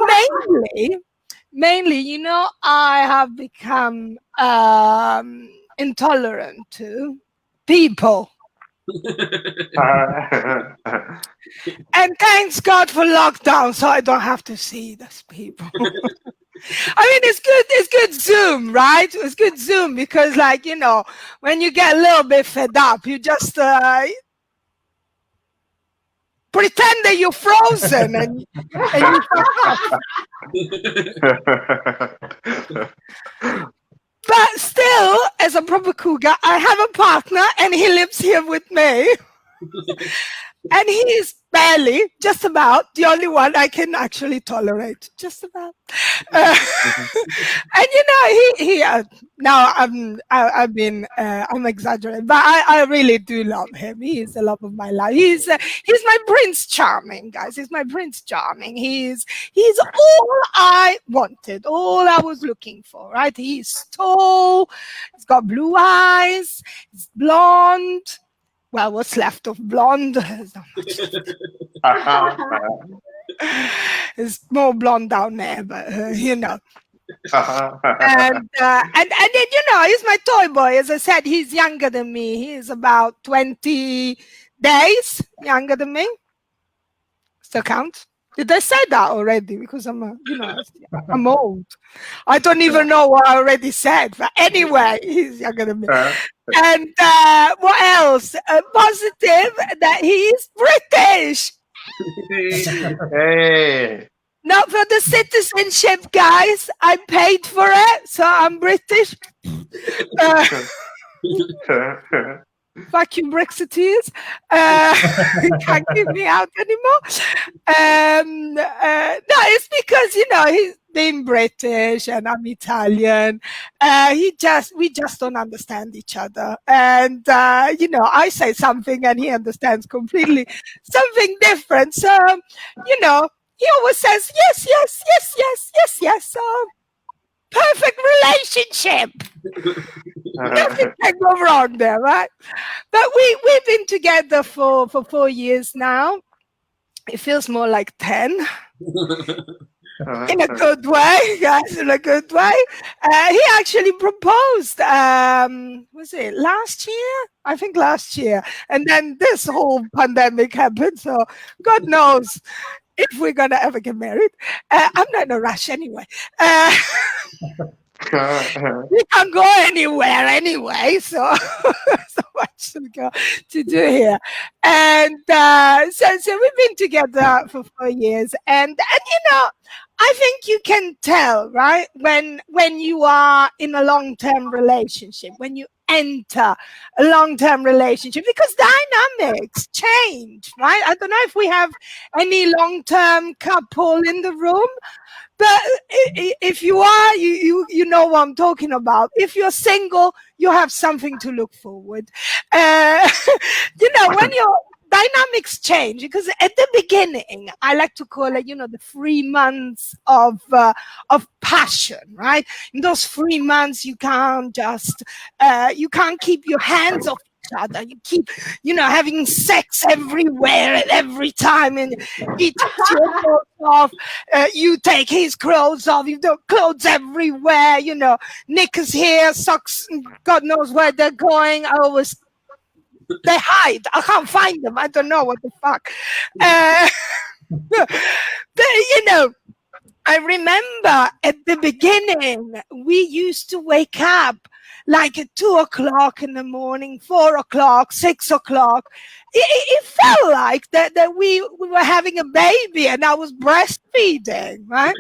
mainly, I have become intolerant to people. And thanks God for lockdown, so I don't have to see those people. I mean, it's good Zoom, right? It's good Zoom because, when you get a little bit fed up, you just pretend that you're frozen and you But still, as a proper cougar, I have a partner and he lives here with me. And he's barely, just about, the only one I can actually tolerate. Just about. And I'm exaggerating, but I really do love him. He is the love of my life. He's my Prince Charming, guys. He's my Prince Charming. He's all I wanted, all I was looking for, right? He's tall, he's got blue eyes, he's blonde. Well, what's left of blonde? It's more blonde down there, but and then he's my toy boy. As I said, he's younger than me. He's about 20 days younger than me. Still count? Did I say that already? Because I'm old. I don't even know what I already said. But anyway, he's younger than me. And what else? Positive that he's British. Hey. Not for the citizenship, guys. I paid for it, so I'm British. Fuck you, Brexiteers. Can't keep me out anymore. No, it's because, he's being British and I'm Italian. We just don't understand each other. And, I say something and he understands completely something different. So, he always says, yes, yes, yes, yes, yes, yes. So, perfect relationship. Nothing can go wrong there, right? But we've been together for 4 years now. It feels more like 10. In a good way, guys, in a good way. He actually proposed, was it last year? I think last year. And then this whole pandemic happened. So God knows if we're going to ever get married. I'm not in a rush anyway. We can't go anywhere anyway, so much to do here. And so we've been together for 4 years, and I think you can tell, right, when you are in a long-term relationship, when you enter a long-term relationship, because dynamics change, right? I don't know if we have any long-term couple in the room. But if you are, you know what I'm talking about. If you're single, you have something to look forward. When your dynamics change, because at the beginning, I like to call it, the 3 months of passion, right? In those 3 months, you can't just, you can't keep your hands off each other. You keep, having sex everywhere and every time, and he takes your clothes off, you take his clothes off, you've got clothes everywhere, knickers here, socks, God knows where they're going. They hide. I can't find them. I don't know what the fuck. But, I remember at the beginning, we used to wake up like at 2 o'clock in the morning, 4 o'clock, 6 o'clock. It felt like that we were having a baby and I was breastfeeding, right?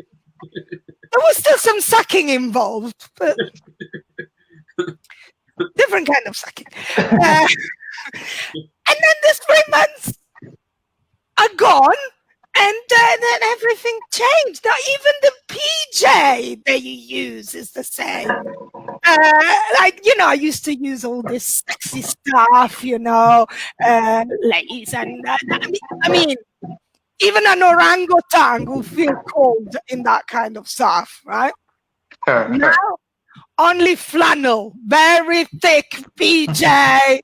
There was still some sucking involved, but different kind of sucking. And then the 3 months are gone. And then everything changed. Now, even the PJ that you use is the same. Like, you know, I used to use all this sexy stuff, you know, ladies, and I mean, even an orangutan will feel cold in that kind of stuff, right? Now, only flannel, very thick PJ,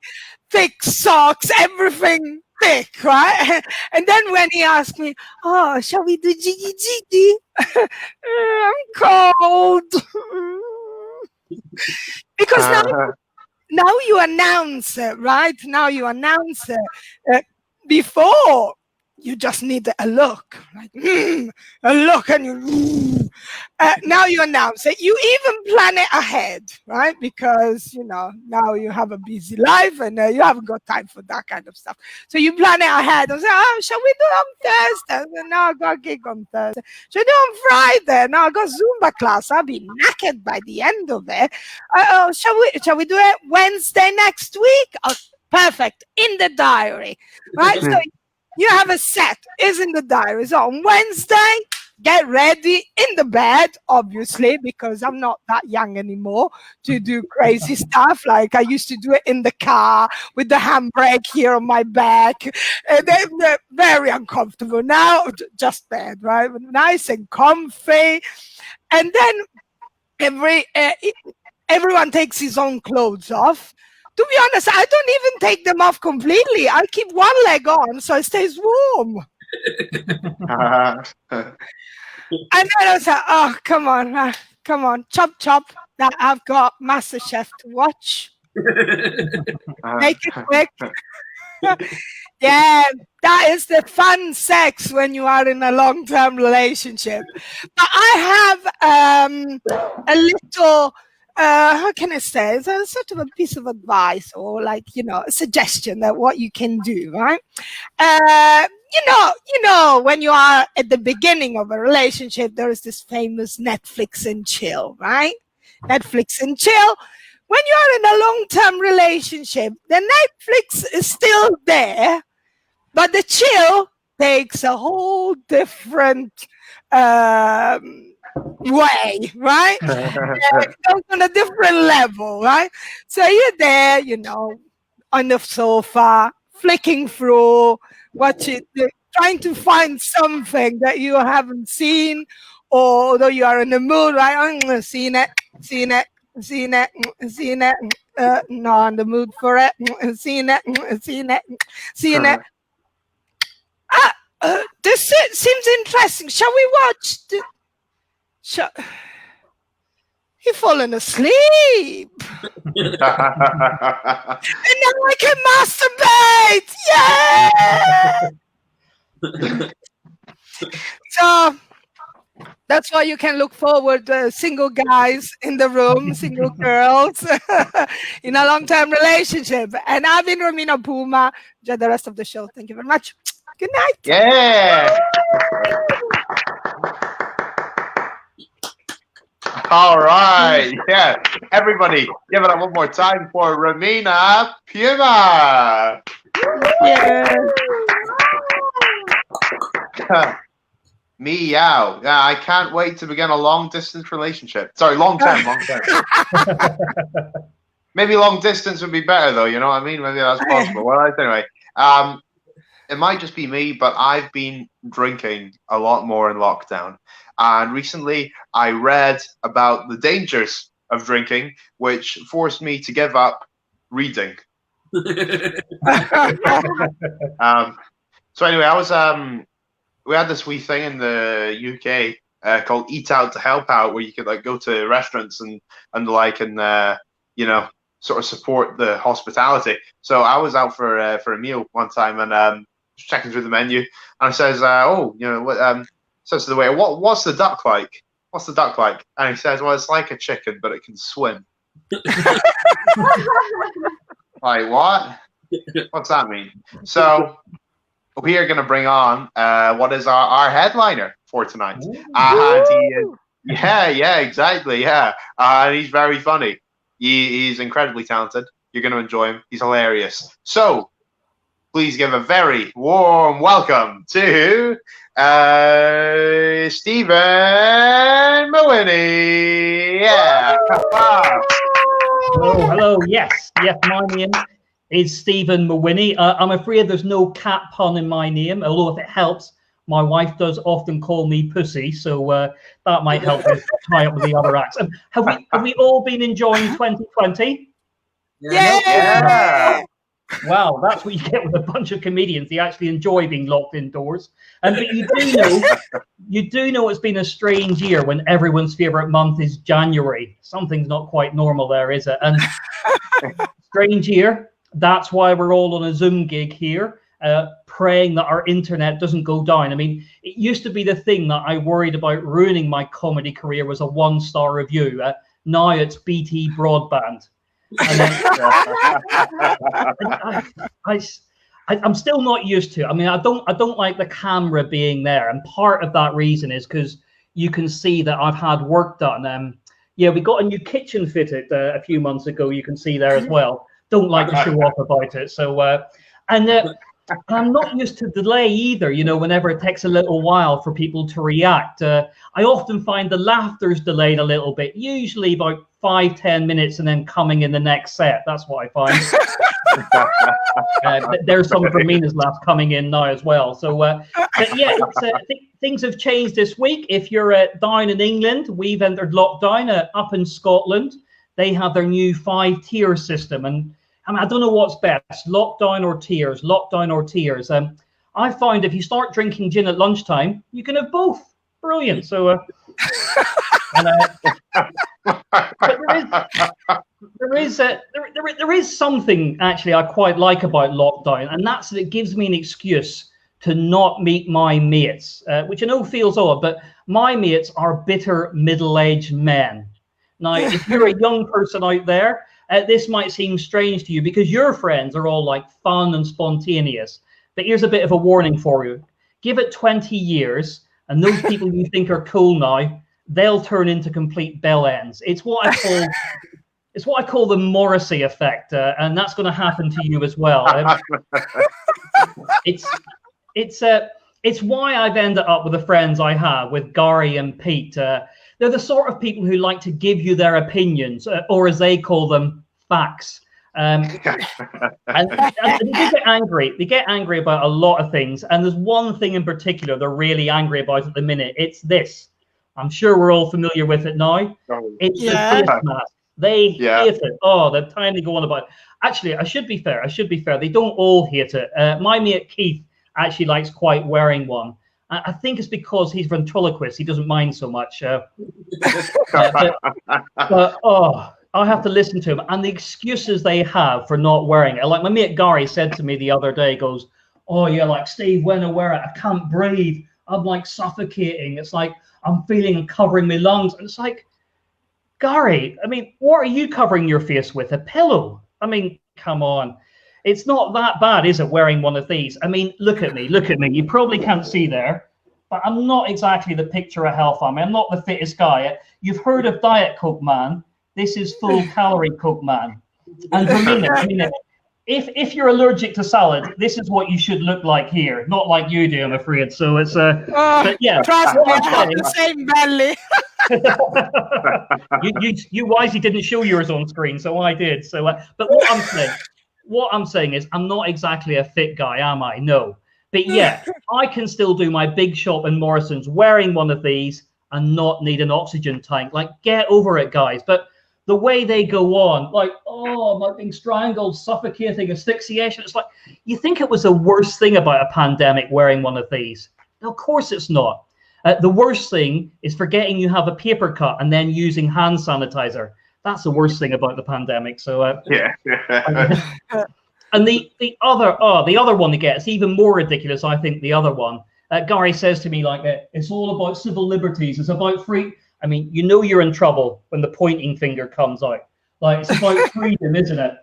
thick socks, everything thick, right? And then when he asked me, "Oh, shall we do jiggy jiggy?" I'm cold. Because now you announce it, right? Now you announce it. Before, you just need a look, like a look, and you. Now you announce it. You even plan it ahead, right? Because you know now you have a busy life and you haven't got time for that kind of stuff. So you plan it ahead and say, "Oh, shall we do it on Thursday?" No, I got a gig on Thursday. Shall we do it on Friday? No, I got Zumba class. I'll be knackered by the end of it. Shall we do it Wednesday next week? Oh, perfect. In the diary, right? So you have a set, is in the diary. So on Wednesday, get ready in the bed, obviously, because I'm not that young anymore to do crazy stuff. Like I used to do it in the car with the handbrake here on my back. They're very uncomfortable. Now, just bed, right? Nice and comfy. And then everyone takes his own clothes off. To be honest, I don't even take them off completely. I keep one leg on so it stays warm. And then I was like, "Oh, come on, chop. That I've got MasterChef to watch. Make it quick." Yeah, that is the fun sex when you are in a long-term relationship. But I have a little. How can I say? It's a sort of a piece of advice or like, you know, a suggestion that what you can do, right? You know, when you are at the beginning of a relationship, there is this famous Netflix and chill, right? Netflix and chill. When you are in a long-term relationship, the Netflix is still there, but the chill takes a whole different way, right? It goes on a different level, right? So you're there, you know, on the sofa, flicking through, watching, trying to find something that you haven't seen, or although you are in the mood, right? I'm seeing it. Not in the mood for it. Seeing it. This seems interesting. Shall we watch? You've fallen asleep. And now I can masturbate. Yeah. So that's why you can look forward, single guys in the room, single girls in a long-term relationship. And I've been Romina Puma. Enjoy the rest of the show. Thank you very much. Good night. Yeah. All right. Yeah. Everybody, give it up one more time for Romina Puma. Yeah. Meow. Yeah, I can't wait to begin a long-distance relationship. Sorry, long-term. Maybe long distance would be better, though. You know what I mean? Maybe that's possible. Well, anyway, it might just be me, but I've been drinking a lot more in lockdown. And recently, I read about the dangers of drinking, which forced me to give up reading. So anyway, I was we had this wee thing in the UK called Eat Out to Help Out, where you could like go to restaurants and you know, sort of support the hospitality. So I was out for a meal one time and checking through the menu, and I says, "Oh, you know what?" Says to the waiter, "What's the duck like? What's the duck like?" And he says, "Well, it's like a chicken, but it can swim." Like what? What's that mean? So we are going to bring on what is our headliner for tonight. And he is, yeah, exactly, yeah. And he's very funny. He's incredibly talented. You're going to enjoy him. He's hilarious. So please give a very warm welcome to Stephen Mawhinney. Yeah. Hello. Yes, my name is Stephen Mawhinney. I'm afraid there's no cat pun in my name, although if it helps, my wife does often call me Pussy, so that might help us tie up with the other acts. Have we all been enjoying 2020? Yeah. Wow, that's what you get with a bunch of comedians. They actually enjoy being locked indoors. But you do know it's been a strange year when everyone's favorite month is January. Something's not quite normal there, is it? And strange year. That's why we're all on a Zoom gig here, praying that our internet doesn't go down. I mean, it used to be the thing that I worried about ruining my comedy career was a 1-star review. Now it's BT broadband. And then, I'm still not used to it. I mean, I don't like the camera being there, and part of that reason is because you can see that I've had work done. Yeah, we got a new kitchen fitted a few months ago. You can see there as well. Don't like to show off about it. So, I'm not used to delay either. You know, whenever it takes a little while for people to react, I often find the laughter's delayed a little bit, usually about 5-10 minutes, and then coming in the next set. That's what I find. There's some of Ramina's laughs coming in now as well. So, but yeah, I think things have changed this week. If you're down in England, we've entered lockdown. Up in Scotland, they have their new 5-tier system, and I mean, I don't know what's best, lockdown or tears, lockdown or tears. I find if you start drinking gin at lunchtime, you can have both. Brilliant. So, but there is something actually I quite like about lockdown, and that's that it gives me an excuse to not meet my mates, which I know feels odd, but my mates are bitter middle-aged men. Now, if you're a young person out there, this might seem strange to you because your friends are all like fun and spontaneous. But here's a bit of a warning for you. Give it 20 years and those people you think are cool now, they'll turn into complete bell ends. It's what I call the Morrissey effect, and that's going to happen to you as well. It's why I've ended up with the friends I have, with Gary and Pete. They're the sort of people who like to give you their opinions, or as they call them, facts. And they get angry. They get angry about a lot of things. And there's one thing in particular they're really angry about at the minute. It's this. I'm sure we're all familiar with it now. It's the face mask. They hate it. Oh, the time they go on about it. Actually, I should be fair. They don't all hate it. My mate Keith actually likes quite wearing one. I think it's because he's ventriloquist. He doesn't mind so much. But I have to listen to him. And the excuses they have for not wearing it. Like my mate Gary said to me the other day, goes, oh, yeah, like, Steve, when I wear it, I can't breathe. I'm like suffocating. It's like I'm feeling covering my lungs. And it's like, Gary, I mean, what are you covering your face with? A pillow? I mean, come on. It's not that bad, is it, wearing one of these? I mean, look at me. You probably can't see there, but I'm not exactly the picture of health. I'm not the fittest guy. You've heard of Diet Coke Man. This is full calorie Coke Man. And Ramina, if you're allergic to salad, this is what you should look like here. Not like you do, I'm afraid. So it's but yeah. Trust me, I have the same belly. you wisely didn't show yours on screen, so I did. So, but what I'm saying is, I'm not exactly a fit guy, am I? No. But yeah, I can still do my big shop in Morrison's wearing one of these and not need an oxygen tank. Like, get over it, guys. But the way they go on, like, oh, I'm like being strangled, suffocating, asphyxiation. It's like, you think it was the worst thing about a pandemic wearing one of these. Now, of course it's not. The worst thing is forgetting you have a paper cut and then using hand sanitizer. That's the worst thing about the pandemic. So and the other one they get, it's even more ridiculous. I think the other one, Gary says to me like, it's all about civil liberties. It's about free. I mean, you know you're in trouble when the pointing finger comes out. Like, it's about freedom, isn't it?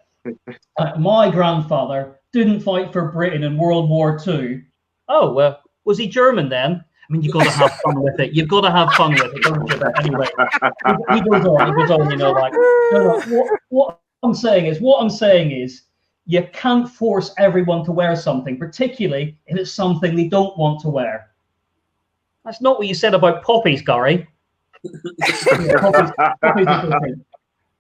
My grandfather didn't fight for Britain in World War II. Oh, was he German then? I mean, you've got to have fun with it. You've got to have fun with it, don't you? But anyway, he goes on, you know, like, what I'm saying is, you can't force everyone to wear something, particularly if it's something they don't want to wear. That's not what you said about poppies, Gary. Poppies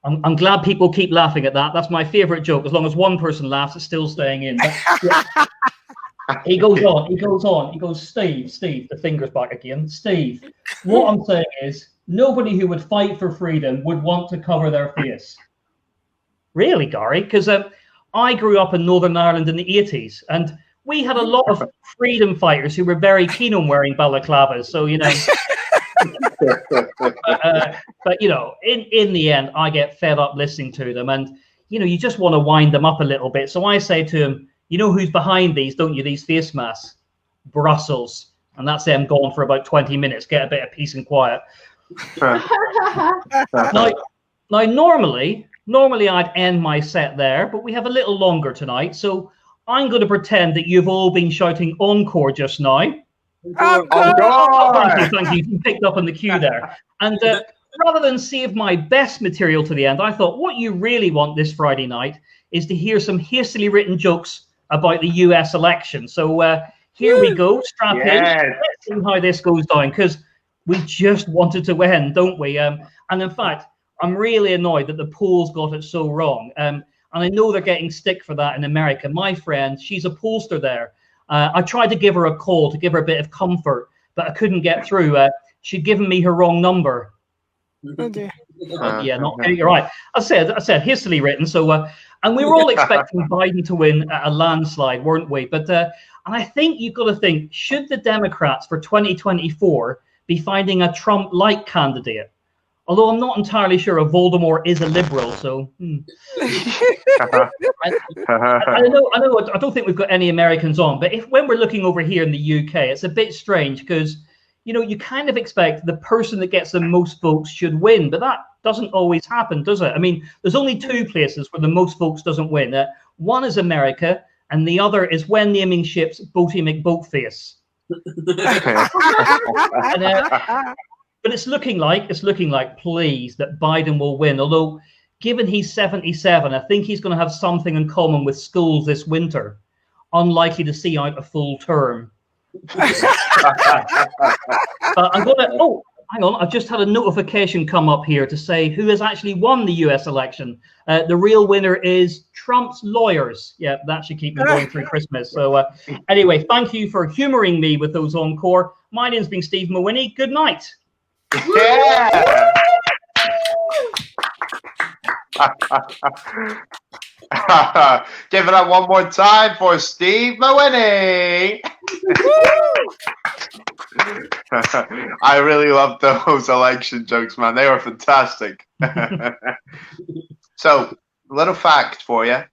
are I'm glad people keep laughing at that. That's my favorite joke. As long as one person laughs, it's still staying in. But, yeah. He goes on. Steve, the finger's back again. Steve, what I'm saying is, nobody who would fight for freedom would want to cover their face. Really, Gary? Because I grew up in Northern Ireland in the 80s, and we had a lot of freedom fighters who were very keen on wearing balaclavas. So, you know, but you know, in the end, I get fed up listening to them, and you know, you just want to wind them up a little bit. So I say to him, you know who's behind these, don't you? These face masks, Brussels, and that's them gone for about 20 minutes. Get a bit of peace and quiet. now, normally I'd end my set there, but we have a little longer tonight, so I'm going to pretend that you've all been shouting encore just now. Thank you. You picked up on the cue there. And rather than save my best material to the end, I thought what you really want this Friday night is to hear some hastily written jokes about the US election. So here we go. Strap in. Let's see how this goes down, because we just wanted to win, don't we? And in fact, I'm really annoyed that the polls got it so wrong. And I know they're getting stick for that in America. My friend, she's a pollster there. I tried to give her a call to give her a bit of comfort, but I couldn't get through. She'd given me her wrong number. Okay. Yeah, you're right. I said hastily written. So, and we were all expecting Biden to win a landslide, weren't we? But and I think you've got to think: should the Democrats for 2024 be finding a Trump-like candidate? Although I'm not entirely sure if Voldemort is a liberal, so I don't think we've got any Americans on. But when we're looking over here in the UK, it's a bit strange because, you know, you kind of expect the person that gets the most votes should win, but that doesn't always happen, does it? I mean, there's only two places where the most votes doesn't win. One is America, and the other is when naming ships Boaty McBoatface. But it's looking like, please, that Biden will win. Although, given he's 77, I think he's going to have something in common with schools this winter. Unlikely to see out a full term. I'm going to. Oh, hang on! I've just had a notification come up here to say who has actually won the U.S. election. The real winner is Trump's lawyers. Yeah, that should keep me going through Christmas. So, anyway, thank you for humouring me with those encore. My name's been Steve Mawhinney. Good night. Yeah. Give it up one more time for Steve Mawhinney. I really loved those election jokes, man. They were fantastic. So, little fact for you.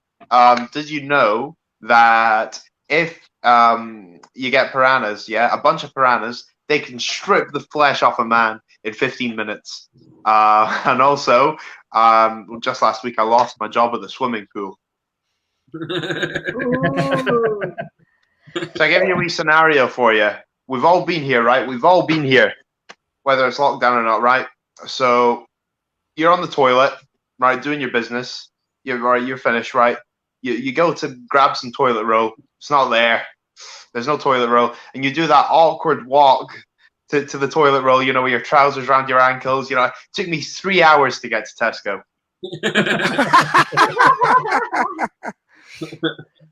Did you know that if you get piranhas, a bunch of piranhas, they can strip the flesh off a man in 15 minutes. And also, just last week, I lost my job at the swimming pool. So I give you a wee scenario for you. We've all been here, right? We've all been here, whether it's locked down or not, right? So you're on the toilet, right, doing your business. You're finished, right? You go to grab some toilet roll. It's not there. There's no toilet roll. And you do that awkward walk to the toilet roll, you know, with your trousers around your ankles. You know, it took me 3 hours to get to Tesco.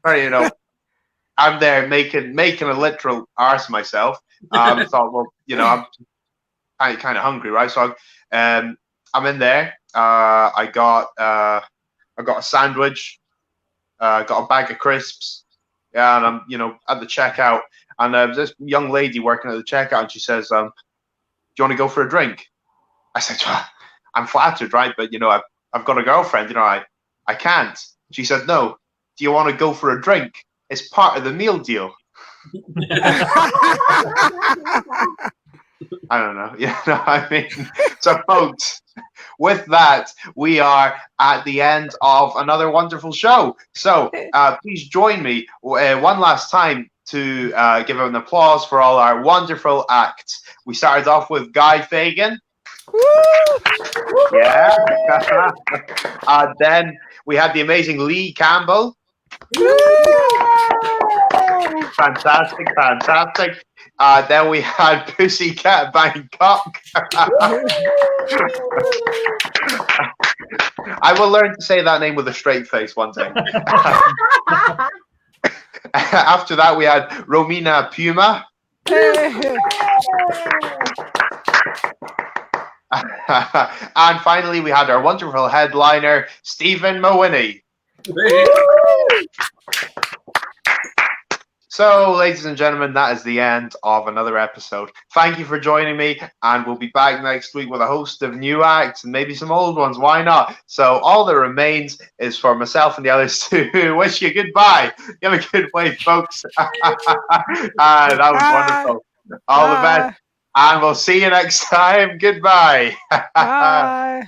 Right, you know, I'm there making a literal arse of myself. I thought, well, you know, I'm kind of hungry, right? So I'm in there. I got a sandwich, got a bag of crisps. Yeah, and I'm, you know, at the checkout, and there's this young lady working at the checkout, and she says, "Do you want to go for a drink?" I said, well, "I'm flattered, right? But you know, I've got a girlfriend. You know, I can't." She said, "No. Do you want to go for a drink? It's part of the meal deal." I don't know. You know, I mean, so folks, with that, we are at the end of another wonderful show. So please join me one last time to give an applause for all our wonderful acts. We started off with Guy Fagan. Yeah. Then we had the amazing Lee Campbell. Fantastic. Then we had Pussycat Bangkok. I will learn to say that name with a straight face one day. After that, we had Romina Puma. And finally, we had our wonderful headliner, Stephen Mawhinney. So, ladies and gentlemen, that is the end of another episode. Thank you for joining me, and we'll be back next week with a host of new acts and maybe some old ones. Why not? So, all that remains is for myself and the others to wish you goodbye. You have a good way, folks. That was wonderful. All the best. And we'll see you next time. Goodbye. Bye.